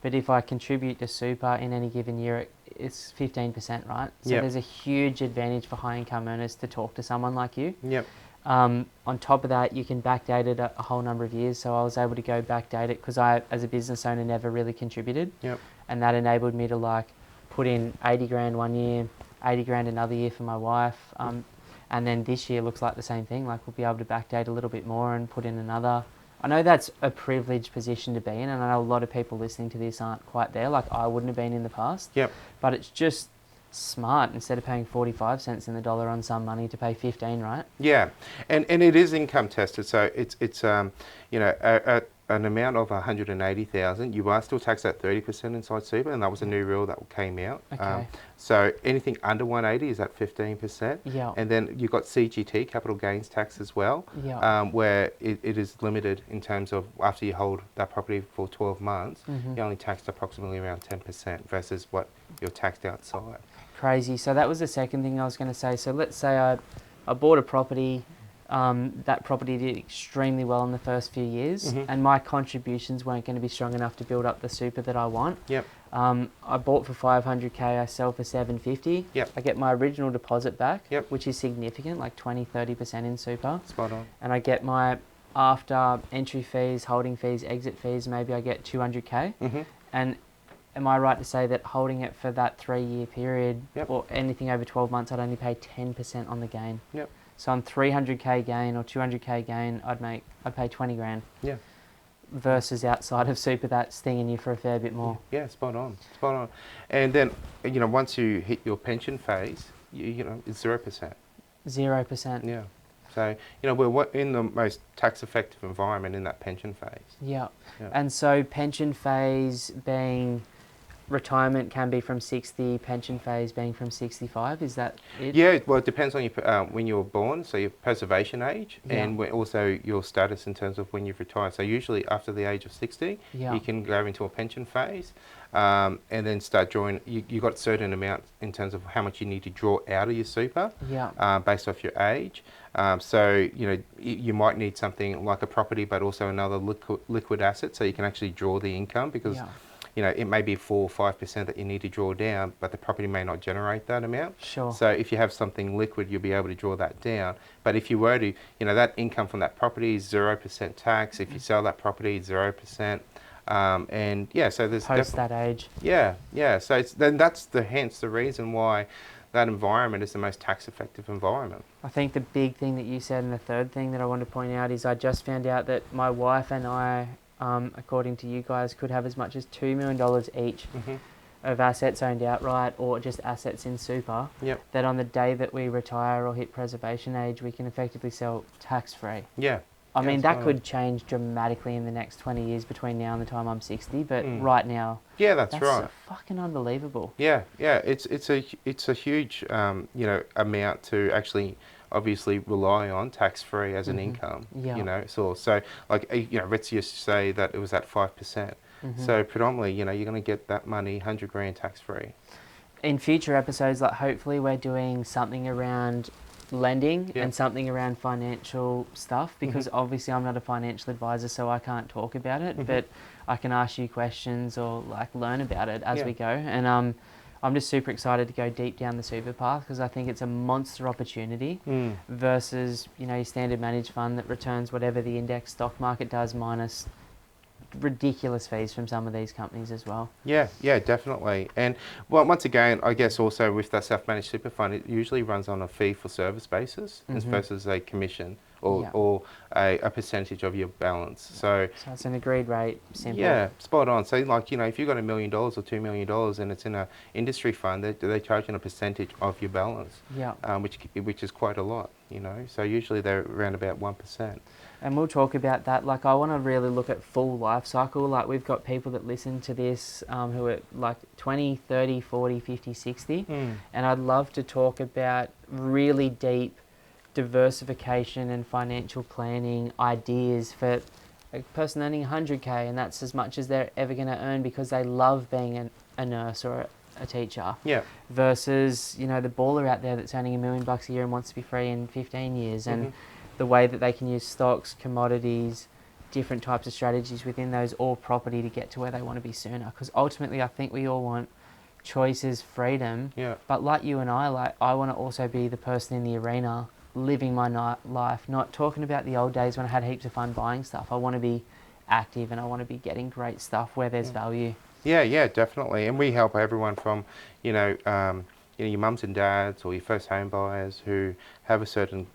But if I contribute to super in any given year, it's 15%, right? So there's a huge advantage for high income earners to talk to someone like you. On top of that, you can backdate it a whole number of years. So I was able to go backdate it because I, as a business owner, never really contributed. And that enabled me to put in 80 grand one year, 80 grand another year for my wife. And then this year looks like the same thing. We'll be able to backdate a little bit more and put in another. I know that's a privileged position to be in, and I know a lot of people listening to this aren't quite there. I wouldn't have been in the past. But it's just smart, instead of paying 45 cents in the dollar on some money, to pay 15, right? Yeah, and it is income tested, so it's at an amount of 180,000, you are still taxed at 30% inside super, and that was a new rule that came out. Okay. So anything under 180 is at 15%. Yeah. And then you've got CGT, capital gains tax as well, where it is limited in terms of after you hold that property for 12 months, you're only taxed approximately around 10% versus what you're taxed outside. Crazy. So that was the second thing I was going to say. So let's say I bought a property. That property did extremely well in the first few years, and my contributions weren't going to be strong enough to build up the super that I want. I bought for 500k, I sell for 750. I get my original deposit back, which is significant, like 20-30% in super. Spot on. And I get my after entry fees, holding fees, exit fees, maybe I get 200k. And am I right to say that holding it for that 3-year period, or anything over 12 months, I'd only pay 10% on the gain? So on 300k gain or 200k gain, I'd pay 20 grand. Versus outside of super, that's stinging you for a fair bit more. Spot on. And then once you hit your pension phase, it's 0%. 0%. Yeah. So we're in the most tax effective environment in that pension phase. And so pension phase being retirement can be from 60, pension phase being from 65, is that it? Yeah, well, it depends on when you were born, so your preservation age, and also your status in terms of when you've retired. So usually after the age of 60, you can go into a pension phase, and then start drawing. You got a certain amount in terms of how much you need to draw out of your super, based off your age. So you might need something like a property, but also another liquid asset, so you can actually draw the income, because it may be 4 or 5% that you need to draw down, but the property may not generate that amount. Sure. So if you have something liquid, you'll be able to draw that down. But if you were to, that income from that property is 0% tax. If you sell that property, 0%. So there's post that age. So that's hence the reason why that environment is the most tax effective environment. I think the big thing that you said, and the third thing that I want to point out, is I just found out that my wife and I, according to you guys, could have as much as $2 million each of assets owned outright, or just assets in super, that on the day that we retire or hit preservation age, we can effectively sell tax-free. I mean, that could change dramatically in the next 20 years between now and the time I'm 60, but right now, that's right. Fucking unbelievable. It's a huge amount to actually obviously rely on tax-free as an income. So let's just say that it was at 5%. So predominantly, you're going to get that money, 100 grand tax-free. In future episodes, hopefully we're doing something around lending Yeah. and something around financial stuff, because obviously I'm not a financial advisor, so I can't talk about it, but I can ask you questions or like learn about it as Yeah. we go. And I'm just super excited to go deep down the super path, because I think it's a monster opportunity versus, you know, your standard managed fund that returns whatever the index stock market does, minus ridiculous fees from some of these companies as well. Yeah, yeah, definitely. And well, once again, I guess also with that self-managed super fund, it usually runs on a fee for service basis versus a commission or, Yeah. or a percentage of your balance. So So it's an agreed rate, simple. yeah, spot on. So like, you know, if you've got $1 million or $2 million and it's in a industry fund, they charge you a percentage of your balance, Yeah. which is quite a lot, you know. So usually they're around about 1%. And we'll talk about that. Like, I want to really look at full life cycle. Like, we've got people that listen to this who are like 20, 30, 40, 50, 60. And I'd love to talk about really deep diversification and financial planning ideas for a person earning 100K, and that's as much as they're ever going to earn because they love being a nurse or a teacher. Yeah. Versus, you know, the baller out there that's earning $1 million a year and wants to be free in 15 years. And the way that they can use stocks, commodities, different types of strategies within those, or property, to get to where they want to be sooner. Because ultimately, I think we all want choices, freedom. Yeah. But like you and I want to also be the person in the arena living my life, not talking about the old days when I had heaps of fun buying stuff. I want to be active and I want to be getting great stuff where there's value. Yeah, yeah, definitely. And we help everyone from, your mums and dads or your first home buyers who have a certain,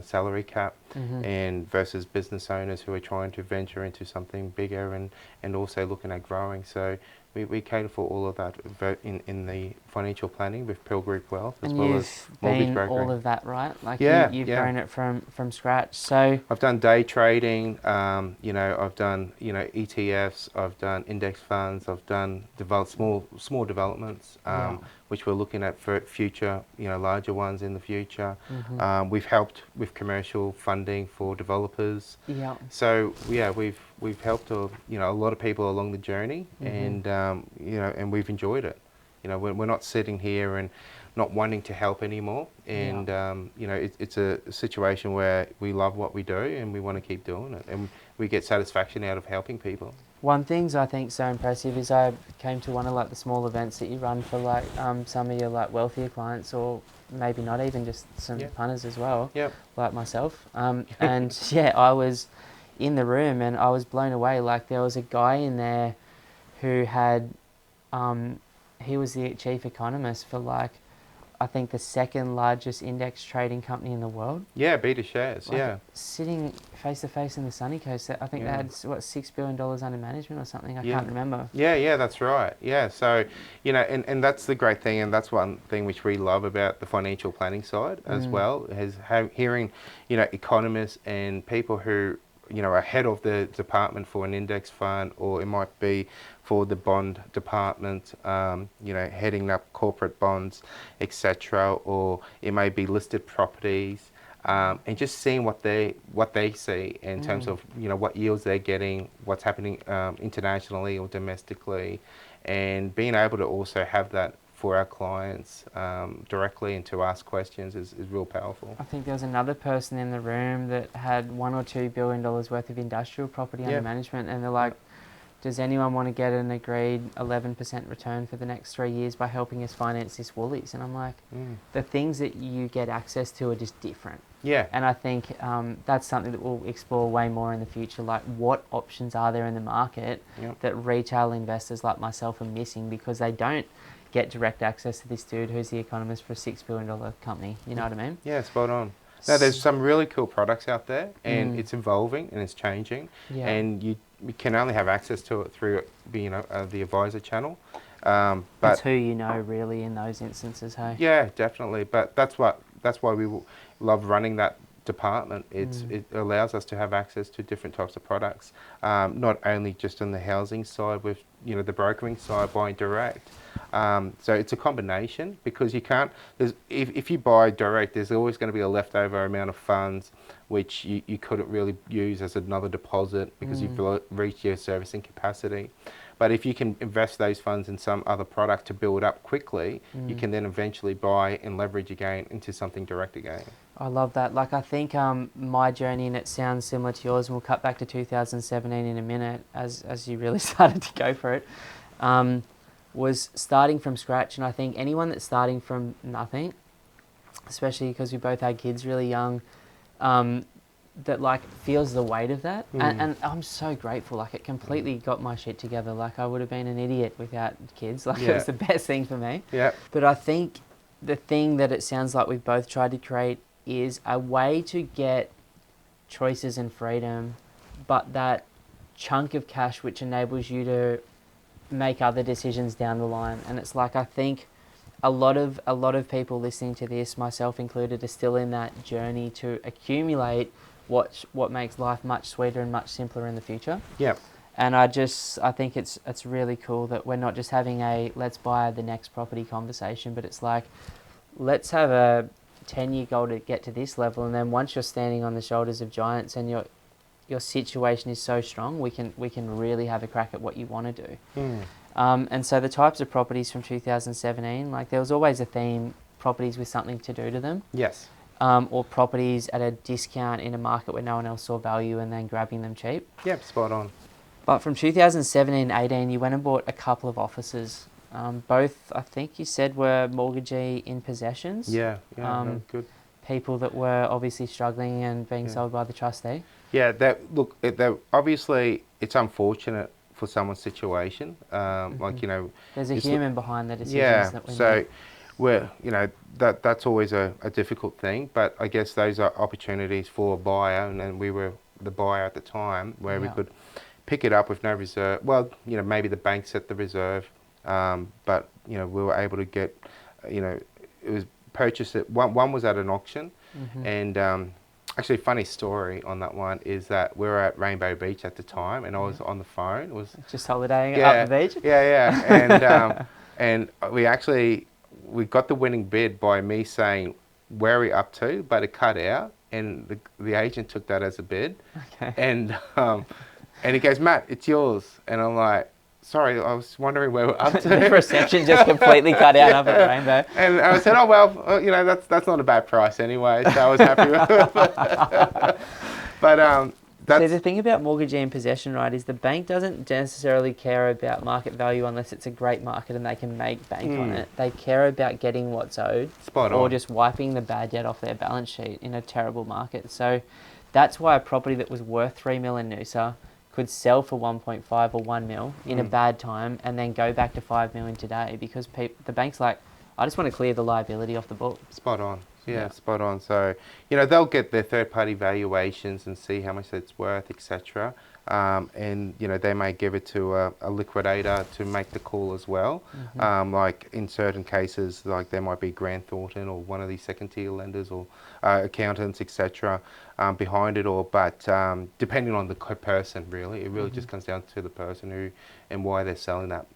salary cap, and versus business owners who are trying to venture into something bigger and also looking at growing. So we cater for all of that in the financial planning with Pearl Group Wealth, as And well you've as mortgage been brokering. all of that, right? Like, Yeah, you've yeah. grown it from scratch. So I've done day trading, I've done, ETFs, I've done index funds, I've done small developments, which we're looking at for future, larger ones in the future. We've helped with commercial funding for developers. yeah. So yeah, we've helped a lot of people along the journey, and and we've enjoyed it. We're not sitting here and not wanting to help anymore, and it's a situation where we love what we do and we want to keep doing it, and we get satisfaction out of helping people. One thing's I think so impressive is I came to one of like the small events that you run for like some of your like wealthier clients, or maybe not even, just some punters as well, like myself. And yeah, I was in the room and I was blown away. Like, there was a guy in there who had, he was the chief economist for like, I think the second largest index trading company in the world. Yeah, Beta Shares, Like, sitting face to face in the sunny coast. I think they had, what, $6 billion under management or something. I can't remember. Yeah, that's right. Yeah, so, and that's the great thing, and that's one thing which we love about the financial planning side as well, is hearing, economists and people who, are head of the department for an index fund, or it might be for the bond department, heading up corporate bonds, etc., or it may be listed properties, and just seeing what they see in terms of what yields they're getting, what's happening internationally or domestically, and being able to also have that for our clients directly and to ask questions is real powerful. I think there was another person in the room that had $1 or $2 billion worth of industrial property under management, and they're like, does anyone want to get an agreed 11% return for the next 3 years by helping us finance this Woolies? And I'm like, the things that you get access to are just different. Yeah. And I think that's something that we'll explore way more in the future. Like, what options are there in the market that retail investors like myself are missing because they don't get direct access to this dude who's the economist for a $6 billion company? You know what I mean? Yeah, spot on. No, there's some really cool products out there, and it's evolving and it's changing, and you can only have access to it through the advisor channel. But it's who you know really in those instances, hey? Yeah, definitely. But that's why we love running that department. It allows us to have access to different types of products, not only just on the housing side with the brokering side, buying direct. So it's a combination, because you can't. If you buy direct, there's always going to be a leftover amount of funds which you couldn't really use as another deposit because you've reached your servicing capacity. But if you can invest those funds in some other product to build up quickly, you can then eventually buy and leverage again into something direct again. I love that. Like, I think my journey, and it sounds similar to yours, and we'll cut back to 2017 in a minute as you really started to go for it, was starting from scratch. And I think anyone that's starting from nothing, especially because we both had kids really young, that like feels the weight of that. And I'm so grateful. Like, it completely got my shit together. Like, I would have been an idiot without kids. Like, it was the best thing for me. Yeah. But I think the thing that it sounds like we've both tried to create is a way to get choices and freedom, but that chunk of cash which enables you to make other decisions down the line. And it's like, I think a lot of people listening to this, myself included, are still in that journey to accumulate what makes life much sweeter and much simpler in the future. Yeah. And I think it's really cool that we're not just having a let's buy the next property conversation, but it's like, let's have a 10-year goal to get to this level, and then once you're standing on the shoulders of giants and your situation is so strong, we can really have a crack at what you want to do. And so the types of properties from 2017, like, there was always a theme: properties with something to do to them. Yes. Or properties at a discount in a market where no one else saw value and then grabbing them cheap. Yep, spot on. But from 2017 and 18, you went and bought a couple of offices. Both, I think you said, were mortgagee in possessions. Yeah, good. People that were obviously struggling and being sold by the trustee. Yeah, obviously it's unfortunate for someone's situation. Like, you know, there's a human behind the decisions that we make. That's always a difficult thing, but I guess those are opportunities for a buyer, and then we were the buyer at the time, where we could pick it up with no reserve. Well, you know, maybe the bank set the reserve, but, you know, we were able to get, you know, it was purchased at, one was at an auction, and actually, funny story on that one is that we were at Rainbow Beach at the time, and I was on the phone. It was just holidaying up the beach. Yeah, and we got the winning bid by me saying, "Where are we up to?" But it cut out, and the agent took that as a bid. Okay. And he goes, "Matt, it's yours," and I'm like, "Sorry, I was wondering where we're up to." The reception just completely cut out up at Rainbow. And I said, "Oh well, you know, that's not a bad price anyway." So I was happy with it. But so the thing about mortgagee in possession, right, is the bank doesn't necessarily care about market value unless it's a great market and they can make bank on it. They care about getting what's owed, or just wiping the bad debt off their balance sheet in a terrible market. So that's why a property that was worth 3 mil in Noosa could sell for 1.5 or 1 mil in a bad time and then go back to 5 million today, because the bank's like, I just want to clear the liability off the book. Spot on. Yeah, spot on. So, you know, they'll get their third-party valuations and see how much it's worth, etc. And, you know, they may give it to a liquidator to make the call as well. Like in certain cases, like there might be Grant Thornton or one of these second-tier lenders or accountants, etc. Behind it all. But depending on the person, really, it really just comes down to the person and why they're selling that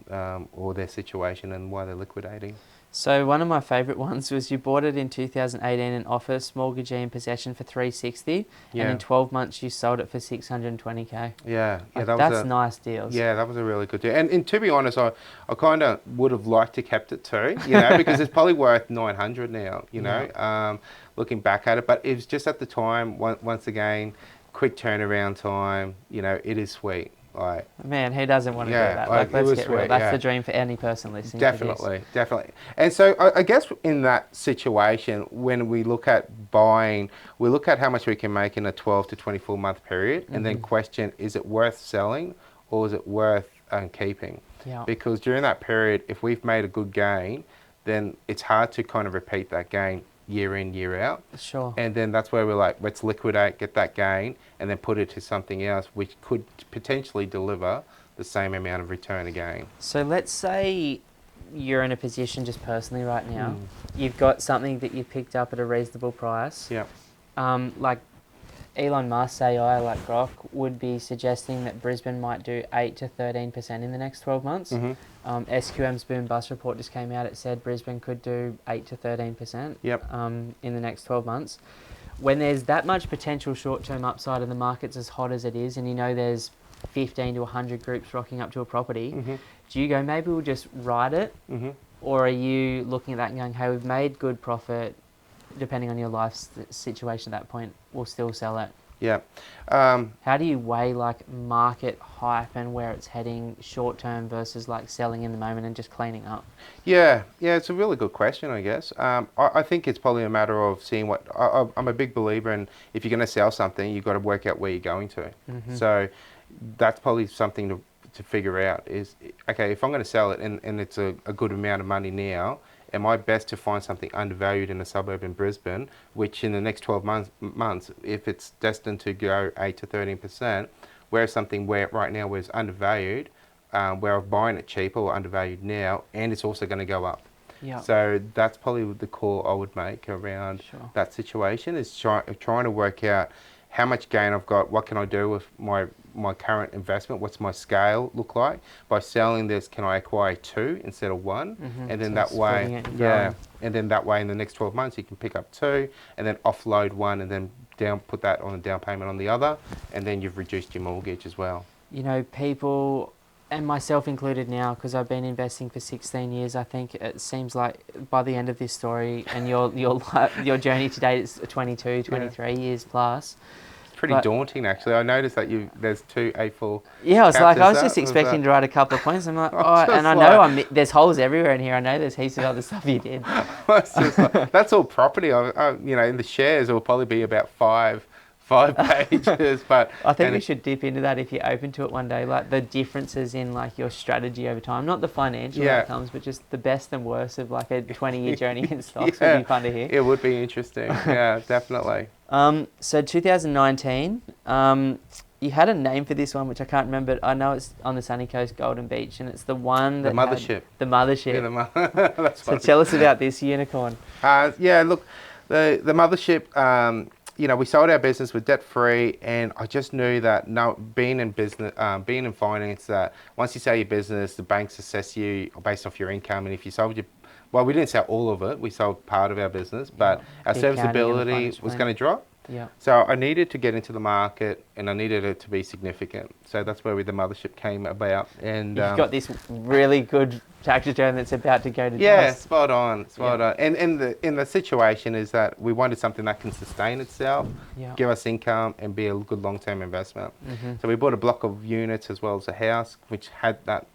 or their situation and why they're liquidating. So one of my favourite ones was you bought it in 2018 in office, mortgagee in possession for 360, and in 12 months you sold it for 620k. Yeah, that's nice deals. Yeah, that was a really good deal. And to be honest, I kind of would have liked to kept it too, you know, because it's probably worth 900 now, you know, looking back at it. But it was just at the time, once again, quick turnaround time, you know, it is sweet. Like, man, who doesn't want to do that? Like, let's get real. That's the dream for any person listening to this. Definitely. And so I guess in that situation, when we look at buying, we look at how much we can make in a 12 to 24 month period, and then question, is it worth selling or is it worth keeping? Yeah. Because during that period, if we've made a good gain, then it's hard to kind of repeat that gain year in, year out. Sure. And then that's where we're like, let's liquidate, get that gain, and then put it to something else which could potentially deliver the same amount of return again. So let's say you're in a position just personally right now, you've got something that you picked up at a reasonable price. Yeah. Like Elon Musk, AI, like Grok, would be suggesting that Brisbane might do 8 to 13% in the next 12 months. SQM's boom bust report just came out. It said Brisbane could do 8 to 13% in the next 12 months. When there's that much potential short-term upside and the market's as hot as it is, and you know there's 15 to 100 groups rocking up to a property, do you go, maybe we'll just ride it? Or are you looking at that and going, hey, we've made good profit, depending on your life situation at that point, we'll still sell it? Yeah. How do you weigh like market hype and where it's heading short term versus like selling in the moment and just cleaning up? Yeah, it's a really good question, I guess. I think it's probably a matter of seeing what, I'm a big believer in, if you're going to sell something, you've got to work out where you're going to. So that's probably something to figure out is, okay, if I'm going to sell it and it's a good amount of money now, am I best to find something undervalued in a suburb in Brisbane, which in the next 12 months, if it's destined to go 8 to 13%, whereas something where right now where it's undervalued, where I'm buying it cheaper or undervalued now, and it's also going to go up. Yeah. So that's probably the call I would make around that situation, is trying to work out how much gain I've got, what can I do with my current investment, what's my scale look like. By selling this, can I acquire 2 instead of 1? And then that way, and then that way in the next 12 months you can pick up 2 and then offload 1 and then put that on a down payment on the other, and then you've reduced your mortgage as well. You know, people, and myself included now, because I've been investing for 16 years, I think it seems like by the end of this story and your journey to date is 22, 23 years plus. It's pretty daunting, actually. I noticed that there's 2 A4. Yeah, I was like, I was just expecting to write a couple of points. I'm like, and I know there's holes everywhere in here. I know there's heaps of other stuff you did. That's all property. In the shares, it will probably be about 5 pages, but I think we should dip into that if you're open to it one day, like the differences in like your strategy over time, not the financial outcomes, but just the best and worst of like a 20-year journey in stocks. Would be fun to hear. It would be interesting. Yeah, definitely. So 2019, you had a name for this one, which I can't remember. I know it's on the sunny coast, Golden Beach, and it's the one that the mothership. The mothership. Yeah, that's so tell us about this unicorn. Look, the mothership. We sold our business with debt free, and I just knew that being in business, being in finance, that once you sell your business, the banks assess you based off your income, and if you sold we didn't sell all of it, we sold part of our business, but our serviceability was going to drop. Yeah. So I needed to get into the market, and I needed it to be significant. So that's where the mothership came about. And you've got this really good tax return that's about to go to dust. Spot on. And the situation is that we wanted something that can sustain itself, give us income, and be a good long-term investment. So we bought a block of units as well as a house, which had that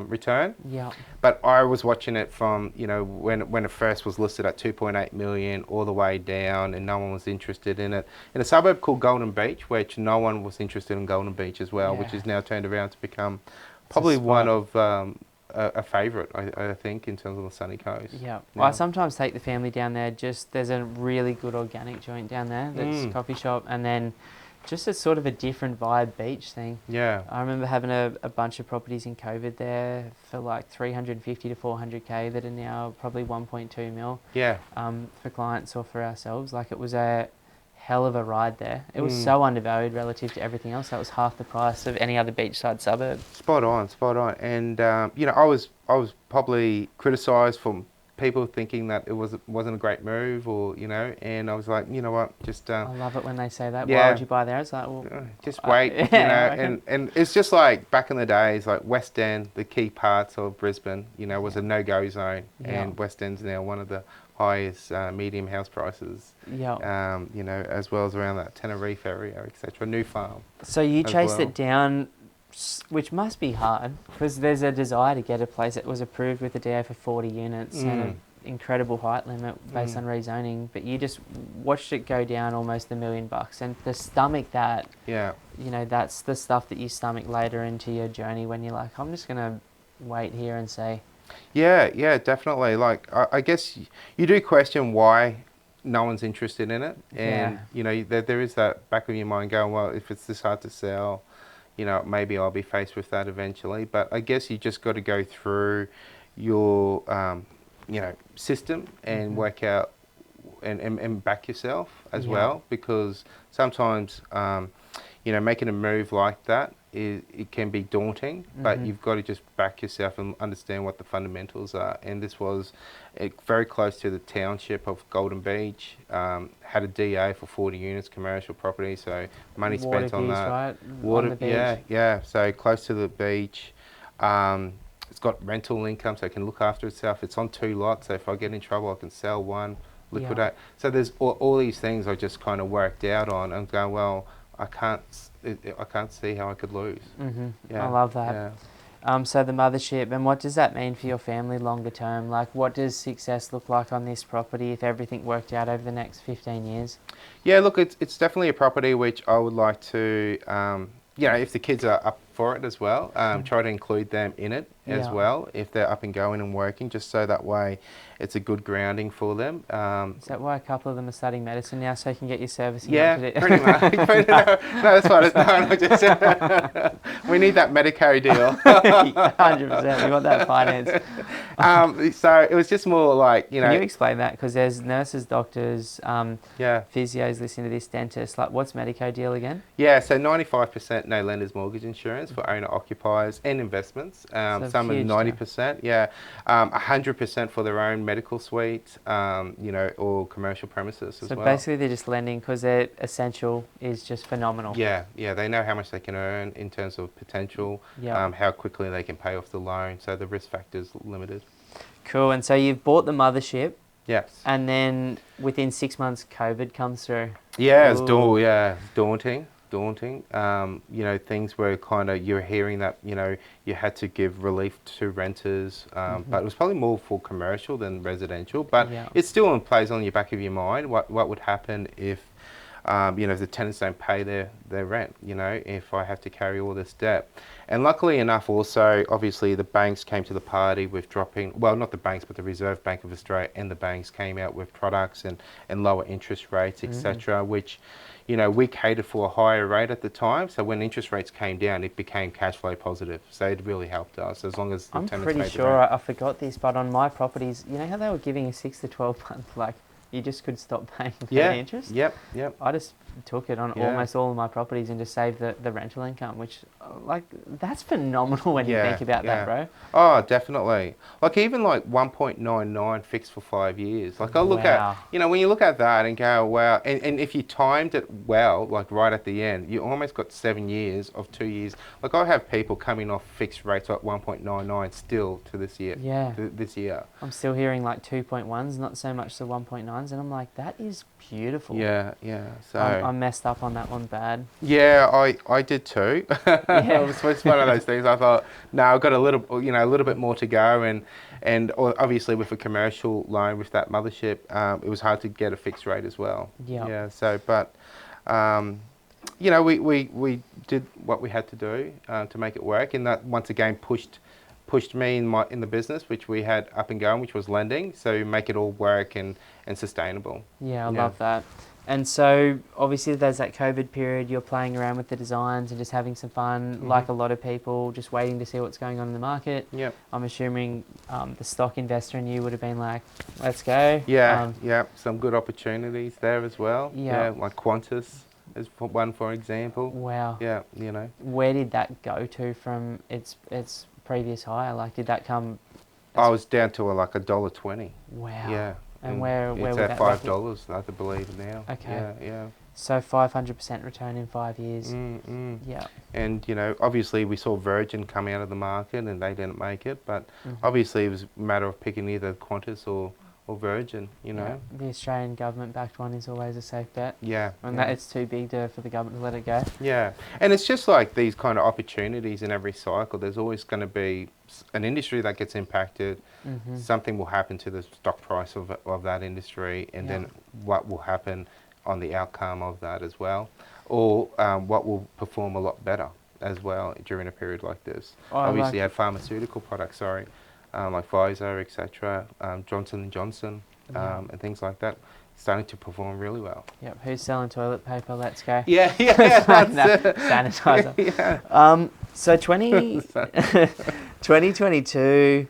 return. Yeah. But I was watching it from, when it first was listed at 2.8 million all the way down, and no one was interested in it. In a suburb called Golden Beach, which no one was interested in Golden Beach as well, which is now turned around to become probably one of a favourite, I think, in terms of the sunny coast. Yeah. Well, I sometimes take the family down there. There's a really good organic joint down there that's a coffee shop, and then just a sort of a different vibe beach thing. Yeah. I remember having a bunch of properties in COVID there for like 350 to 400K that are now probably 1.2 mil. Yeah. For clients or for ourselves. Like, it was a hell of a ride there. It was so undervalued relative to everything else. That was half the price of any other beachside suburb. Spot on. And, I was probably criticised for people thinking that it wasn't a great move, or and I was like, you know what, just I love it when they say that. Why would you buy there? It's like, well, just wait. And it's just like back in the days, like West End, the key parts of Brisbane, was a no-go zone, and West End's now one of the highest medium house prices. As well as around that Tenerife area, etc. New Farm. So you chased it down, which must be hard, because there's a desire to get a place that was approved with a DA for 40 units and an incredible height limit based on rezoning, but you just watched it go down almost $1 million, and to stomach that, that's the stuff that you stomach later into your journey when you're like, I'm just going to wait here and see. Yeah, definitely. Like, I guess you do question why no one's interested in it, and there is that back of your mind going, well, if it's this hard to sell, maybe I'll be faced with that eventually. But I guess you just got to go through your, system and work out and back yourself as well, because sometimes, making a move like that, it can be daunting, but you've got to just back yourself and understand what the fundamentals are. And this was very close to the township of Golden Beach, had a DA for 40 units, commercial property, so money Water spent on views, that. right? Water, On the beach. yeah, so close to the beach. It's got rental income, so it can look after itself. It's on 2 lots, so if I get in trouble, I can sell one, liquidate. So there's all these things I just kind of worked out on and going, well, I can't see how I could lose. I love that. So the mothership, and what does that mean for your family longer term? Like, what does success look like on this property if everything worked out over the next 15 years? Yeah, look, it's definitely a property which I would like to, if the kids are up for it as well, try to include them in it as well if they're up and going and working, just so that way it's a good grounding for them. Is that why a couple of them are studying medicine now, so you can get your servicing Yeah, up to pretty much. No, that's what it's we need that Medicare deal. 100%, we want that finance. So it was just more like, Can you explain that? Because there's nurses, doctors, physios listening to this, dentists. Like, what's Medico deal again? Yeah, so 95% no lender's mortgage insurance for owner-occupiers and investments. Some are 90%, 100% for their own medical suite, or commercial premises as well. So basically they're just lending because their essential is just phenomenal. Yeah, they know how much they can earn in terms of potential, how quickly they can pay off the loan, so the risk factor is limited. Cool, and so you've bought the mothership. Yes. And then within 6 months, COVID comes through. Yeah, it's daunting. Things were kind of, you're hearing that, you had to give relief to renters, but it was probably more for commercial than residential, but it still plays on your back of your mind, what would happen if, if the tenants don't pay their rent, if I have to carry all this debt. And luckily enough also, obviously the banks came to the party with dropping, well, not the banks, but the Reserve Bank of Australia and the banks came out with products and lower interest rates, etc., which, we catered for a higher rate at the time. So when interest rates came down, it became cash flow positive. So it really helped us as long as the tenants paid the rent. I'm pretty sure I forgot this, but on my properties, you know how they were giving a 6 to 12 month, like, you just could stop paying for the interest? Yep. I just took it on almost all of my properties and just saved the rental income, which, that's phenomenal when you think about that, bro. Oh, definitely. Even 1.99 fixed for 5 years. I look at, when you look at that and go, wow, and if you timed it well, right at the end, you almost got 7 years of 2 years. I have people coming off fixed rates at 1.99 still to this year. Yeah. This year. I'm still hearing 2.1s, not so much the 1.9s, and I'm like, that is beautiful. Yeah. So I messed up on that one bad. Yeah, I did too. It's one of those things. I thought, no, I've got a little bit more to go, and obviously with a commercial loan with that mothership, it was hard to get a fixed rate as well. Yeah. So, but we did what we had to do to make it work, and that once again pushed me in the business which we had up and going, which was lending, so make it all work and sustainable. I love that. And so obviously there's that COVID period, you're playing around with the designs and just having some fun, like a lot of people, just waiting to see what's going on in the market. I'm assuming the stock investor in you would have been like, let's go. Some good opportunities there as well. Like Qantas is one, for example. Wow. Yeah. Where did that go to from its previous high? Did that come? I was down to $1.20. Wow. Yeah. And where it's would at that $5, I believe now. Okay. Yeah. So 500% return in 5 years. Yeah. And obviously we saw Virgin come out of the market and they didn't make it, but obviously it was a matter of picking either Qantas or Virgin. The Australian government backed one is always a safe bet. And that it's too big for the government to let it go. Yeah. And it's just these kind of opportunities in every cycle. There's always going to be an industry that gets impacted. Something will happen to the stock price of that industry, and then what will happen on the outcome of that as well, or what will perform a lot better as well during a period like this. Obviously you have pharmaceutical products, like Pfizer, etc., Johnson & Johnson, and things like that, starting to perform really well. Who's selling toilet paper? Let's go. Yeah. Sanitizer. So 2022,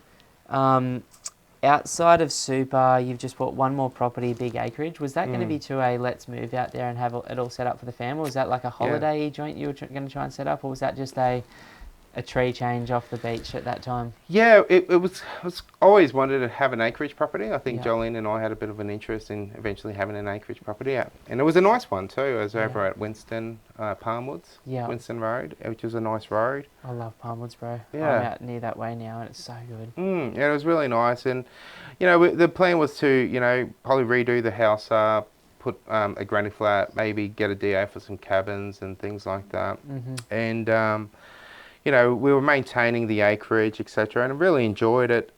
outside of super, you've just bought one more property, big acreage. Was that going to be to a let's move out there and have it all set up for the family? Was that like a holiday joint you were going to try and set up, or was that just a tree change off the beach at that time? Yeah, it was always wanted to have an acreage property. I think Yeah. Jolene and I had a bit of an interest in eventually having an acreage property. Yeah. And it was a nice one too. It was over at Winston, Palmwoods, Winston Road, which was a nice road. I love Palmwoods, bro. Yeah. I'm out near that way now and it's so good. Yeah, it was really nice. And, the plan was to, probably redo the house up, put a granny flat, maybe get a DA for some cabins and things like that. And, we were maintaining the acreage, etc., and I really enjoyed it.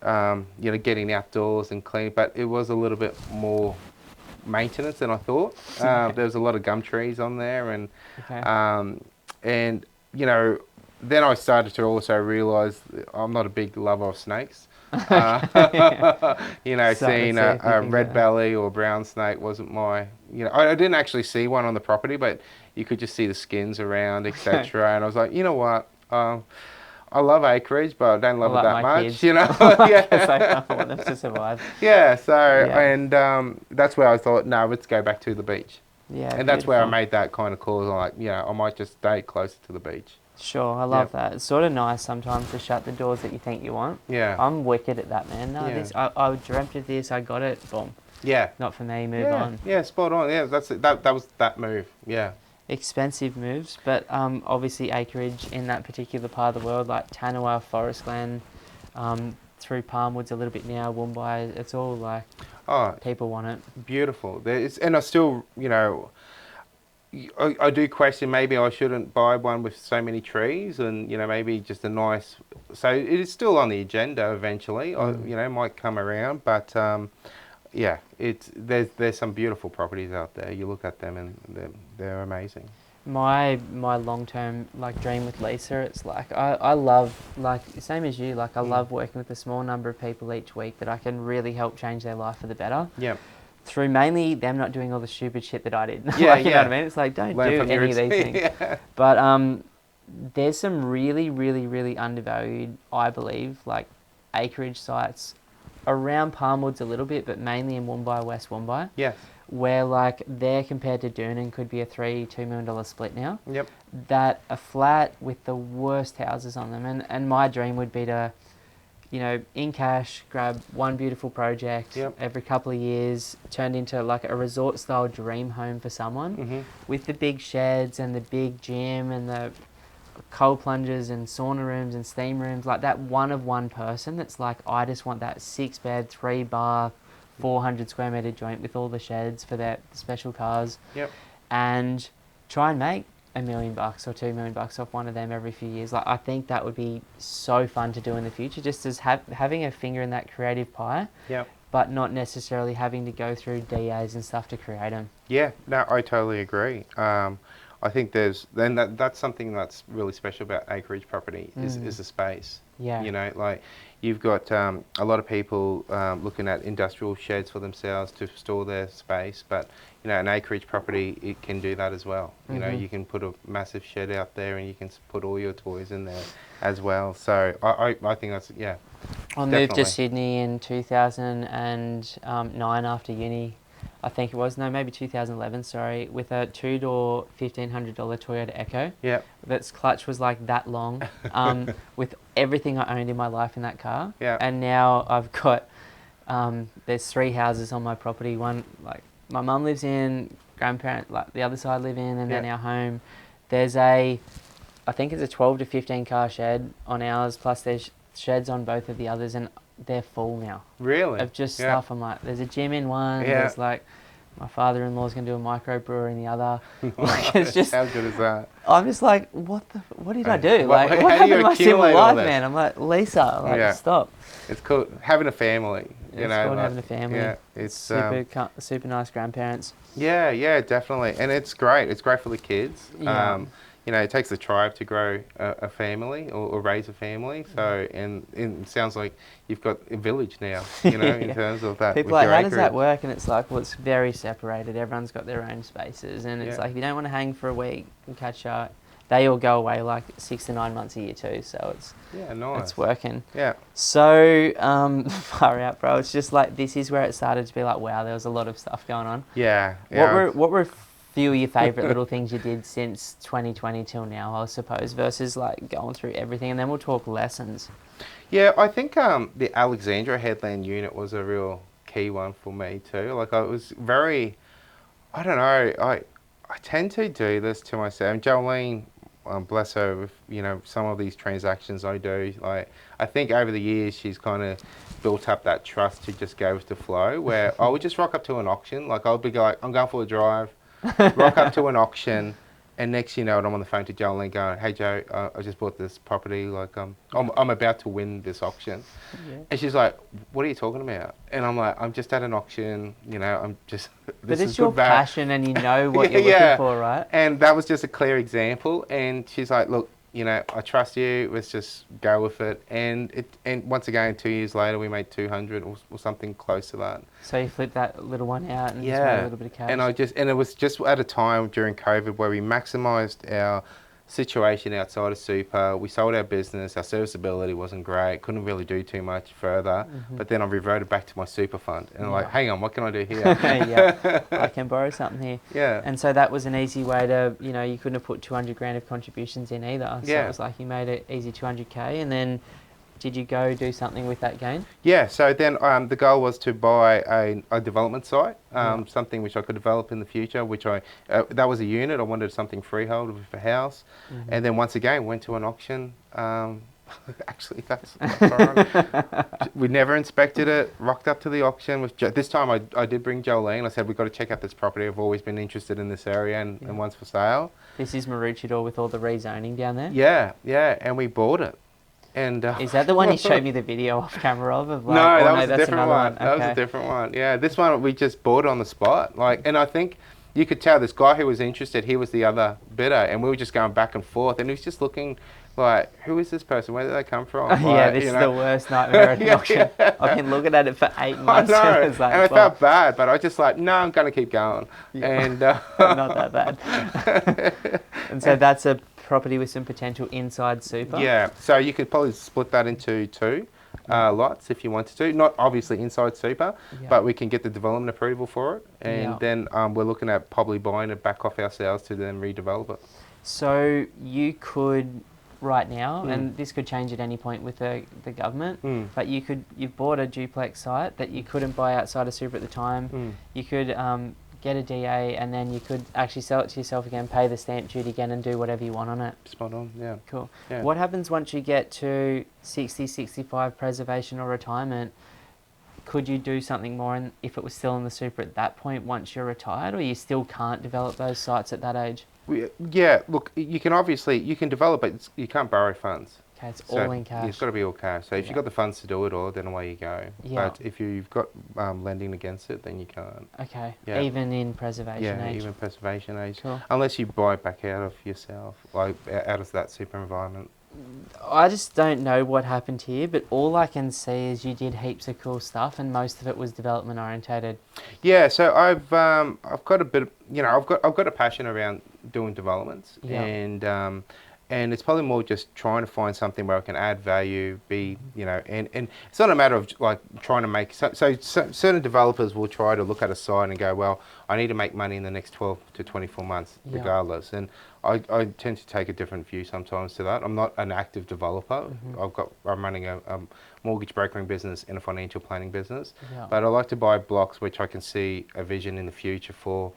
Getting outdoors and clean, but it was a little bit more maintenance than I thought. There was a lot of gum trees on there, and then I started to also realise I'm not a big lover of snakes. Seeing a red belly or brown snake wasn't my. I didn't actually see one on the property, but you could just see the skins around, etc. And I was like, you know what? I love acreage, but I don't love it that much, kids. Yeah. I want them to survive. Yeah, and that's where I thought, no, let's go back to the beach. Yeah, and that's where I made that kind of call. I'm like, I might just stay closer to the beach. Sure, I love that. It's sort of nice sometimes to shut the doors that you think you want. Yeah. I'm wicked at that, man. No, I dreamt of this, I got it, boom. Yeah. Not for me, move on. Yeah, spot on. Yeah, that's it. That was that move. Yeah. Expensive moves, but obviously acreage in that particular part of the world, like Tanawa, Forestland, through Palmwoods a little bit now, Woombai, it's all like people want it. Beautiful. And I still, I do question maybe I shouldn't buy one with so many trees, and maybe just a nice. So it is still on the agenda eventually. I might come around, but. There's some beautiful properties out there. You look at them and they're amazing. My long-term dream with Lisa, it's like I love, same as you, I love working with a small number of people each week that I can really help change their life for the better. Yeah. Through mainly them not doing all the stupid shit that I did. Yeah, you know what I mean? It's like, don't do any of these things. Yeah. But there's some really, really, really undervalued, I believe, acreage sites around Palmwoods a little bit, but mainly in Woombai, West Woombai. Yes. Where there compared to Doonan could be a $2 million split now. Yep. That a flat with the worst houses on them, and my dream would be to, in cash, grab one beautiful project every couple of years, turned into a resort style dream home for someone with the big sheds and the big gym and the cold plungers and sauna rooms and steam rooms, that one person that's I just want that 6-bed, 3-bath, 400 square meter joint with all the sheds for their special cars. Yep. And try and make $1 million or $2 million off one of them every few years. I think that would be so fun to do in the future, just as having a finger in that creative pie. Yep. But not necessarily having to go through DAs and stuff to create them. Yeah, no, I totally agree. I think that's something that's really special about acreage property is the space. Yeah. You've got a lot of people looking at industrial sheds for themselves to store their space, but an acreage property, it can do that as well. You can put a massive shed out there and you can put all your toys in there as well. So I think that's I moved to Sydney in 2009 after uni. I think it was, maybe 2011, sorry, with a 2-door, $1,500 Toyota Echo. Yeah. That's clutch was that long, with everything I owned in my life in that car. Yeah. And now I've got, there's 3 houses on my property. One, my mum lives in, grandparent, the other side live in, and then our home. There's I think it's a 12 to 15 car shed on ours, plus there's sheds on both of the others, and they're full now. Really? Of just stuff. I'm there's a gym in one. Yeah. There's my father-in-law's going to do a microbrewer in the other. It's just... How good is that? I'm just what did I do? What happened to my simple life, man? I'm Lisa, stop. It's called having a family. It's called having a family. Yeah, it's super nice grandparents. Yeah, definitely. And it's great. It's great for the kids. Yeah. It takes a tribe to grow a family or raise a family. So, and it sounds like you've got a village now, in terms of that. People how does that work? And it's it's very separated. Everyone's got their own spaces. And it's if you don't want to hang for a week and catch up, they all go away like 6 to 9 months a year too. So it's working. Yeah. So far out, bro. It's just like this is where it started to be like, wow, there was a lot of stuff going on. Yeah. What were a few of your favourite little things you did since 2020 till now, I suppose, versus like going through everything, and then we'll talk lessons. Yeah, I think the Alexandra Headland unit was a real key one for me too. Like I was very, I don't know, I tend to do this to myself. And Jolene, bless her, with some of these transactions I do. Like I think over the years she's kind of built up that trust to just go with the flow. Where I would just rock up to an auction. Like I'll be like, I'm going for a drive, rock up to an auction. And next, you know, I'm on the phone to Jolene going, "Hey Joe, I just bought this property. Like, I'm about to win this auction." Yeah. And she's like, "What are you talking about?" And I'm like, "I'm just at an auction. You know, I'm just." But it's your passion, and you know what you're looking for, right? And that was just a clear example. And she's like, "Look, you know, I trust you. Let's just go with it." And once again, 2 years later, we made 200 or something close to that. So you flipped that little one out and just made a little bit of cash. And it was just at a time during COVID where we maximised our situation outside of super. We sold our business. Our serviceability wasn't great. Couldn't really do too much further. Mm-hmm. But then I reverted back to my super fund. And I'm like, hang on, what can I do here? Yeah, I can borrow something here. Yeah. And so that was an easy way to, you know, you couldn't have put 200 grand of contributions in either. So it was like you made it easy 200K. And then did you go do something with that gain? Yeah, so then the goal was to buy a development site, something which I could develop in the future, which that was a unit. I wanted something freehold with a house. Mm-hmm. And then once again, went to an auction. Actually, that's we never inspected it, rocked up to the auction. This time I did bring Jolene. I said, we've got to check out this property. I've always been interested in this area and one's for sale. This is Maroochydore with all the rezoning down there? Yeah, and we bought it. And is that the one you showed me the video off camera of? Like, no, that was a different one. Okay. That was a different one. Yeah, this one we just bought on the spot. And I think you could tell this guy who was interested, he was the other bidder, and we were just going back and forth, and he was just looking like, who is this person? Where did they come from? This is the worst nightmare at an auction. I've been looking at it for 8 months. I know, and I felt bad, but I was just like, no, I'm going to keep going. Yeah. And not that bad. And so that's a property with some potential inside super? Yeah, so you could probably split that into two lots if you wanted to. Not obviously inside super, but we can get the development approval for it. And then we're looking at probably buying it back off ourselves to then redevelop it. So you could, right now, and this could change at any point with the government, but you've bought a duplex site that you couldn't buy outside of super at the time. You could get a DA, and then you could actually sell it to yourself again, pay the stamp duty again, and do whatever you want on it. Spot on, yeah. Cool. Yeah. What happens once you get to 60, 65 preservation or retirement? Could you do something more if it was still in the super at that point once you're retired, or you still can't develop those sites at that age? Look, you can develop it, you can't borrow funds. Okay, it's all in cash. It's got to be all cash. So if you've got the funds to do it all, then away you go. Yeah. But if you've got lending against it, then you can't. Okay, even in preservation age? Yeah, even preservation age. Cool. Unless you buy it back out of yourself, like out of that super environment. I just don't know what happened here, but all I can see is you did heaps of cool stuff, and most of it was development orientated. Yeah, so I've got a bit of, I've got a passion around doing developments, and it's probably more just trying to find something where I can add value, and it's not a matter of like trying to make, so certain developers will try to look at a site and go, well, I need to make money in the next 12 to 24 months regardless. And I tend to take a different view sometimes to that. I'm not an active developer. I'm running a mortgage brokering business and a financial planning business, but I like to buy blocks which I can see a vision in the future for,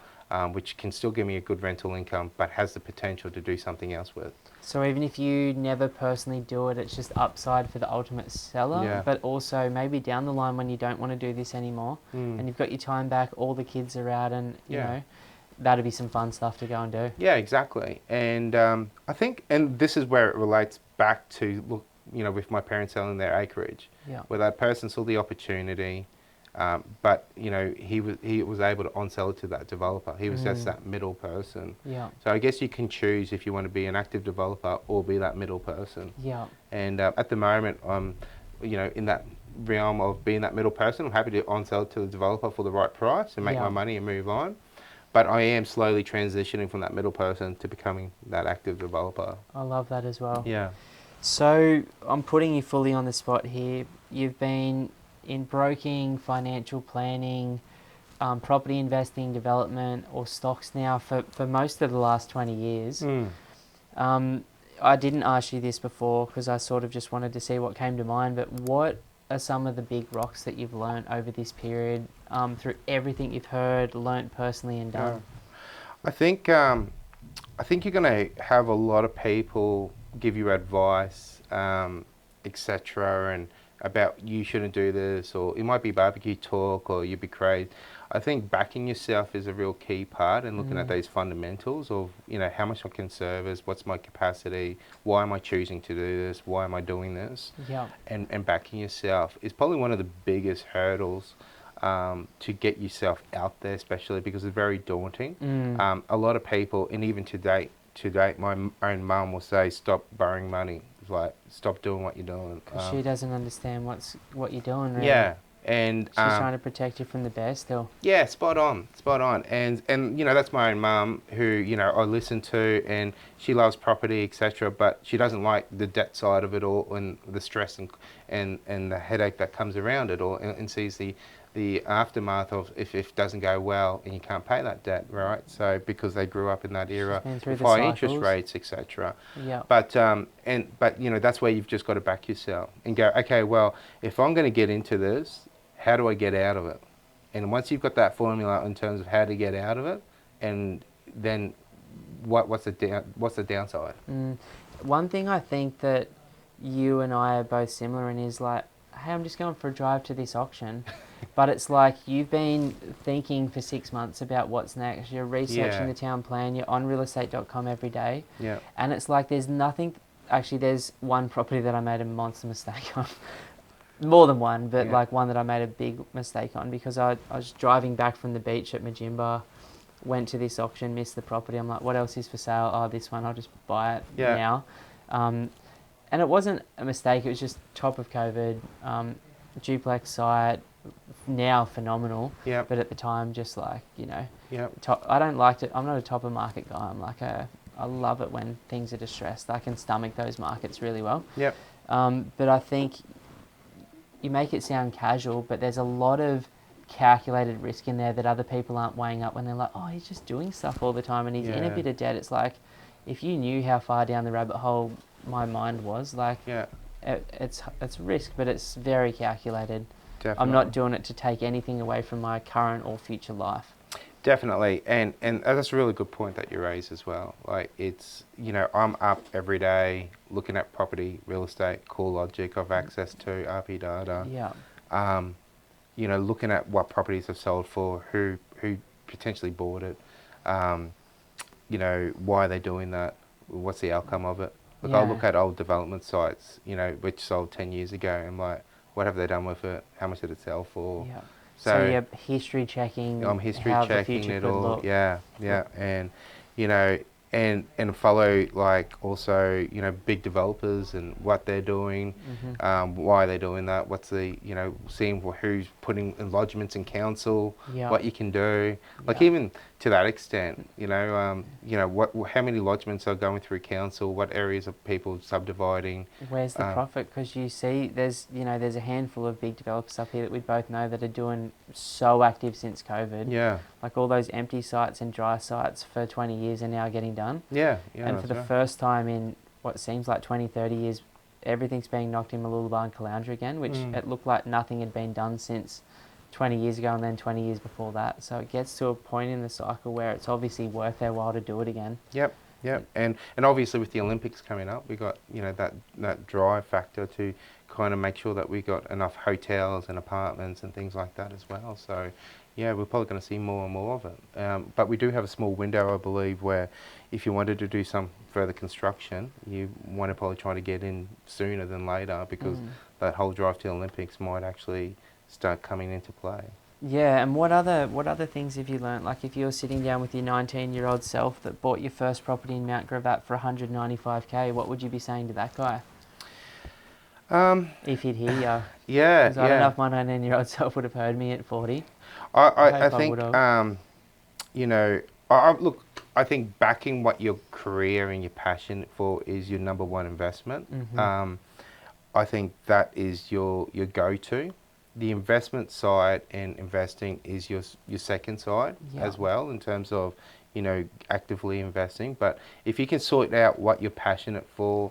which can still give me a good rental income, but has the potential to do something else with. So even if you never personally do it, it's just upside for the ultimate seller, but also maybe down the line when you don't want to do this anymore, and you've got your time back, all the kids are out, and you know, that'd be some fun stuff to go and do. Yeah, exactly. And I think, and this is where it relates back to, with my parents selling their acreage, where that person saw the opportunity, but he was able to on-sell it to that developer. He was just that middle person. Yeah. So I guess you can choose if you want to be an active developer or be that middle person. Yeah. And at the moment, in that realm of being that middle person, I'm happy to on-sell it to the developer for the right price and make my money and move on. but I am slowly transitioning from that middle person to becoming that active developer. I love that as well. Yeah. So I'm putting you fully on the spot here. You've been in broking, financial planning, property investing, development, or stocks now for most of the last 20 years. I didn't ask you this before because I sort of just wanted to see what came to mind, but what are some of the big rocks that you've learnt over this period through everything you've heard, learnt personally and done? I think you're going to have a lot of people give you advice, etc., and about you shouldn't do this, or it might be barbecue talk, or you'd be crazy. I think backing yourself is a real key part, and looking at those fundamentals of, how much I can service, what's my capacity, why am I choosing to do this, why am I doing this, Yeah. and backing yourself is probably one of the biggest hurdles to get yourself out there, especially because it's very daunting. A lot of people, and even to date, my own mum will say, "Stop borrowing money." It's like, stop doing what you're doing. Because she doesn't understand what you're doing, really. Yeah, and She's trying to protect you from the bear still. yeah, spot on. And that's my own mum who, I listen to, and she loves property, etc., but she doesn't like the debt side of it all, and the stress and the headache that comes around it all, and sees the aftermath of if it doesn't go well and you can't pay that debt, right? So because they grew up in that era with high interest rates, etc. Yeah. But that's where you've just got to back yourself and go, okay, well, if I'm going to get into this, how do I get out of it? And once you've got that formula in terms of how to get out of it, and then what's the downside? One thing I think that you and I are both similar in is like, hey, I'm just going for a drive to this auction. But it's like you've been thinking for 6 months about what's next. You're researching the town plan. You're on realestate.com every day. Yeah. And it's like there's nothing... Actually, there's one property that I made a monster mistake on. More than one, but like one that I made a big mistake on because I was driving back from the beach at Majimba, went to this auction, missed the property. I'm like, what else is for sale? Oh, this one. I'll just buy it now. And it wasn't a mistake. It was just top of COVID, duplex site, now phenomenal. Yep. But at the time, just like, Yep. I don't like it. I'm not a top of market guy. I'm like I love it when things are distressed. I can stomach those markets really well. Yep. But I think you make it sound casual, but there's a lot of calculated risk in there that other people aren't weighing up when they're like, oh, he's just doing stuff all the time and he's in a bit of debt. It's like, if you knew how far down the rabbit hole my mind was, like, it's risk, but it's very calculated. Definitely. I'm not doing it to take anything away from my current or future life. Definitely, and that's a really good point that you raise as well. Like, it's, I'm up every day looking at property, real estate, CoreLogic, I've access to RP data. Yeah. Looking at what properties have sold for, who potentially bought it, why are they doing that, what's the outcome of it. Like, I'll look at old development sites, which sold 10 years ago, and like, what have they done with it? How much did it sell for? Yeah. So you're history checking. I'm history how checking the future it could all. look. Yeah, and and follow, like, also, big developers and what they're doing, why they're doing that, what's the, seeing who's putting lodgements in council, what you can do, like, even to that extent, how many lodgements are going through council, what areas of people subdividing. Where's the profit? Because you see, there's a handful of big developers up here that we both know that are doing so active since COVID. Yeah. Like, all those empty sites and dry sites for 20 years are now getting done. Yeah. And for the first time in what seems like 20, 30 years, everything's being knocked in Mooloolaba and Caloundra again, which it looked like nothing had been done since 20 years ago and then 20 years before that. So it gets to a point in the cycle where it's obviously worth their while to do it again. Yep. And obviously with the Olympics coming up, we got, that drive factor to kind of make sure that we got enough hotels and apartments and things like that as well. So yeah, we're probably going to see more and more of it. But we do have a small window, I believe, where if you wanted to do some further construction, you want to probably try to get in sooner than later, because that whole drive to the Olympics might actually start coming into play. Yeah, and what other things have you learnt? Like, if you were sitting down with your 19-year-old self that bought your first property in Mount Gravatt for $195K, what would you be saying to that guy? If he'd hear you. Yeah, I don't know if my 19-year-old self would have heard me at 40. I think you know, look, I think backing what your career and your passion for is your number one investment. I think that is your go-to. The investment side and investing is your second side as well, in terms of, you know, actively investing. But if you can sort out what you're passionate for,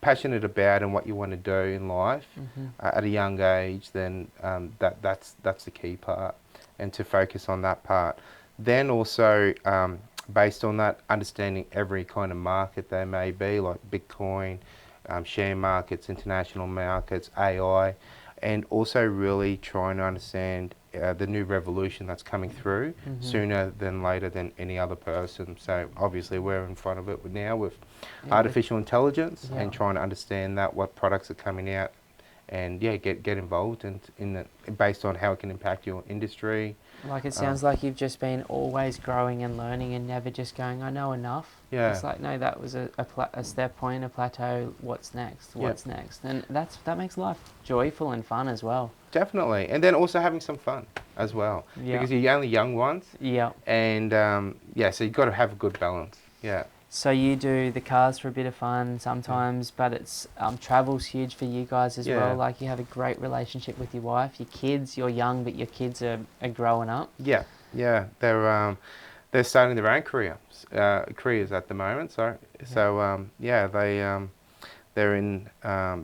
passionate about, and what you want to do in life at a young age, then that's the key part, and to focus on that part. Then also, based on that, understanding every kind of market there may be, like Bitcoin, share markets, international markets, AI, and also really trying to understand the new revolution that's coming through sooner than later than any other person. So obviously we're in front of it now with artificial intelligence and trying to understand that, what products are coming out, and get involved in it based on how it can impact your industry. Like, it sounds like you've just been always growing and learning and never just going, I know enough. Yeah. It's like, no, that was a step point, a plateau. What's next? What's next? And that makes life joyful and fun as well. Definitely. And then also having some fun as well. Because you're only young ones. Yeah. And so you've got to have a good balance. Yeah. So you do the cars for a bit of fun sometimes, but it's travel's huge for you guys as well. Like, you have a great relationship with your wife, your kids. You're young, but your kids are growing up. Yeah. They're starting their own careers at the moment. They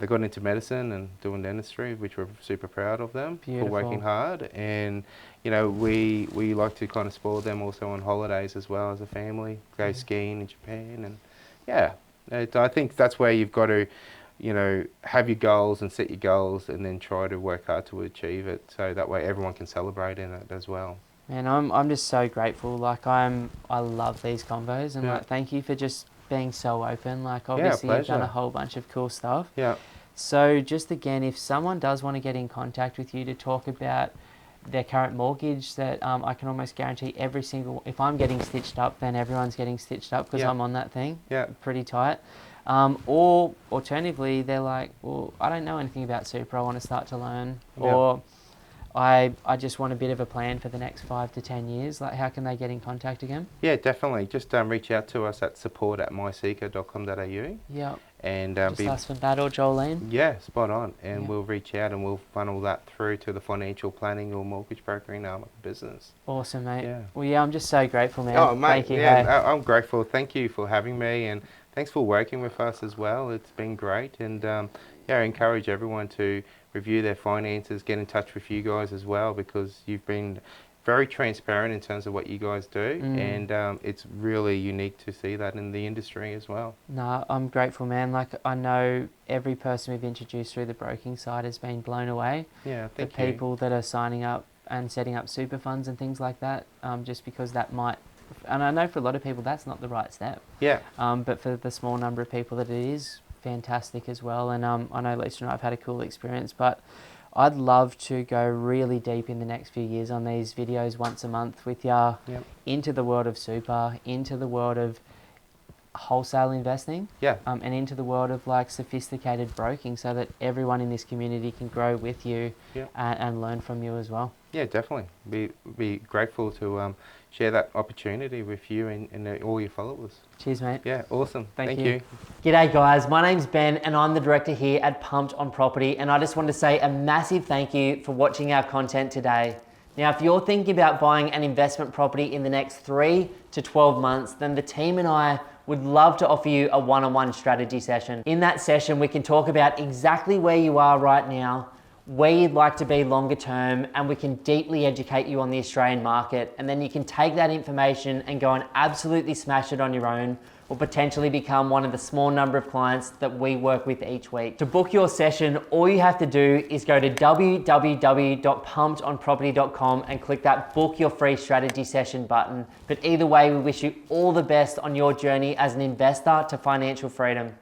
got into medicine and doing dentistry, which we're super proud of them for working hard. And you know, we like to kind of spoil them also on holidays as well as a family. Go skiing in Japan, and I think that's where you've got to, you know, have your goals and set your goals, and then try to work hard to achieve it. So that way everyone can celebrate in it as well. Man, I'm just so grateful. Like, I love these convos, and like, thank you for just being so open. Like, obviously you've done a whole bunch of cool stuff. Yeah. So just again, if someone does want to get in contact with you to talk about their current mortgage, that I can almost guarantee if I'm getting stitched up, then everyone's getting stitched up, because I'm on that thing pretty tight. Or alternatively, they're like, well, I don't know anything about super, I want to start to learn. Or I just want a bit of a plan for the next 5 to 10 years. Like, how can they get in contact again? Yeah, definitely. Just reach out to us at support@myseeker.com.au. Yeah. And just ask for Matt or Jolene. Yeah, spot on. And we'll reach out and we'll funnel that through to the financial planning or mortgage brokering arm of the business. Awesome, mate. Yeah. Well, I'm just so grateful, man. Oh, mate. Thank you. I'm grateful. Thank you for having me, and thanks for working with us as well. It's been great. And I encourage everyone to review their finances, get in touch with you guys as well, because you've been very transparent in terms of what you guys do, and it's really unique to see that in the industry as well. No, I'm grateful, man. Like, I know every person we've introduced through the broking side has been blown away. Yeah, thank you. The people that are signing up and setting up super funds and things like that, just because that might, and I know for a lot of people that's not the right step. Yeah. But for the small number of people that it is, fantastic as well. And I know Lisa and I have had a cool experience, but I'd love to go really deep in the next few years on these videos once a month with you, into the world of super, into the world of wholesale investing, and into the world of like sophisticated broking, so that everyone in this community can grow with you and learn from you as well. Yeah, definitely. Be grateful to share that opportunity with you and all your followers. Cheers, mate. Yeah, awesome. Thank you. G'day guys, my name's Ben and I'm the director here at Pumped on Property, and I just want to say a massive thank you for watching our content today. Now, if you're thinking about buying an investment property in the next 3 to 12 months, then the team and I would love to offer you a one-on-one strategy session. In that session, we can talk about exactly where you are right now, where you'd like to be longer term, and we can deeply educate you on the Australian market. And then you can take that information and go and absolutely smash it on your own, or potentially become one of the small number of clients that we work with each week. To book your session, all you have to do is go to www.pumpedonproperty.com and click that book your free strategy session button. But either way, we wish you all the best on your journey as an investor to financial freedom.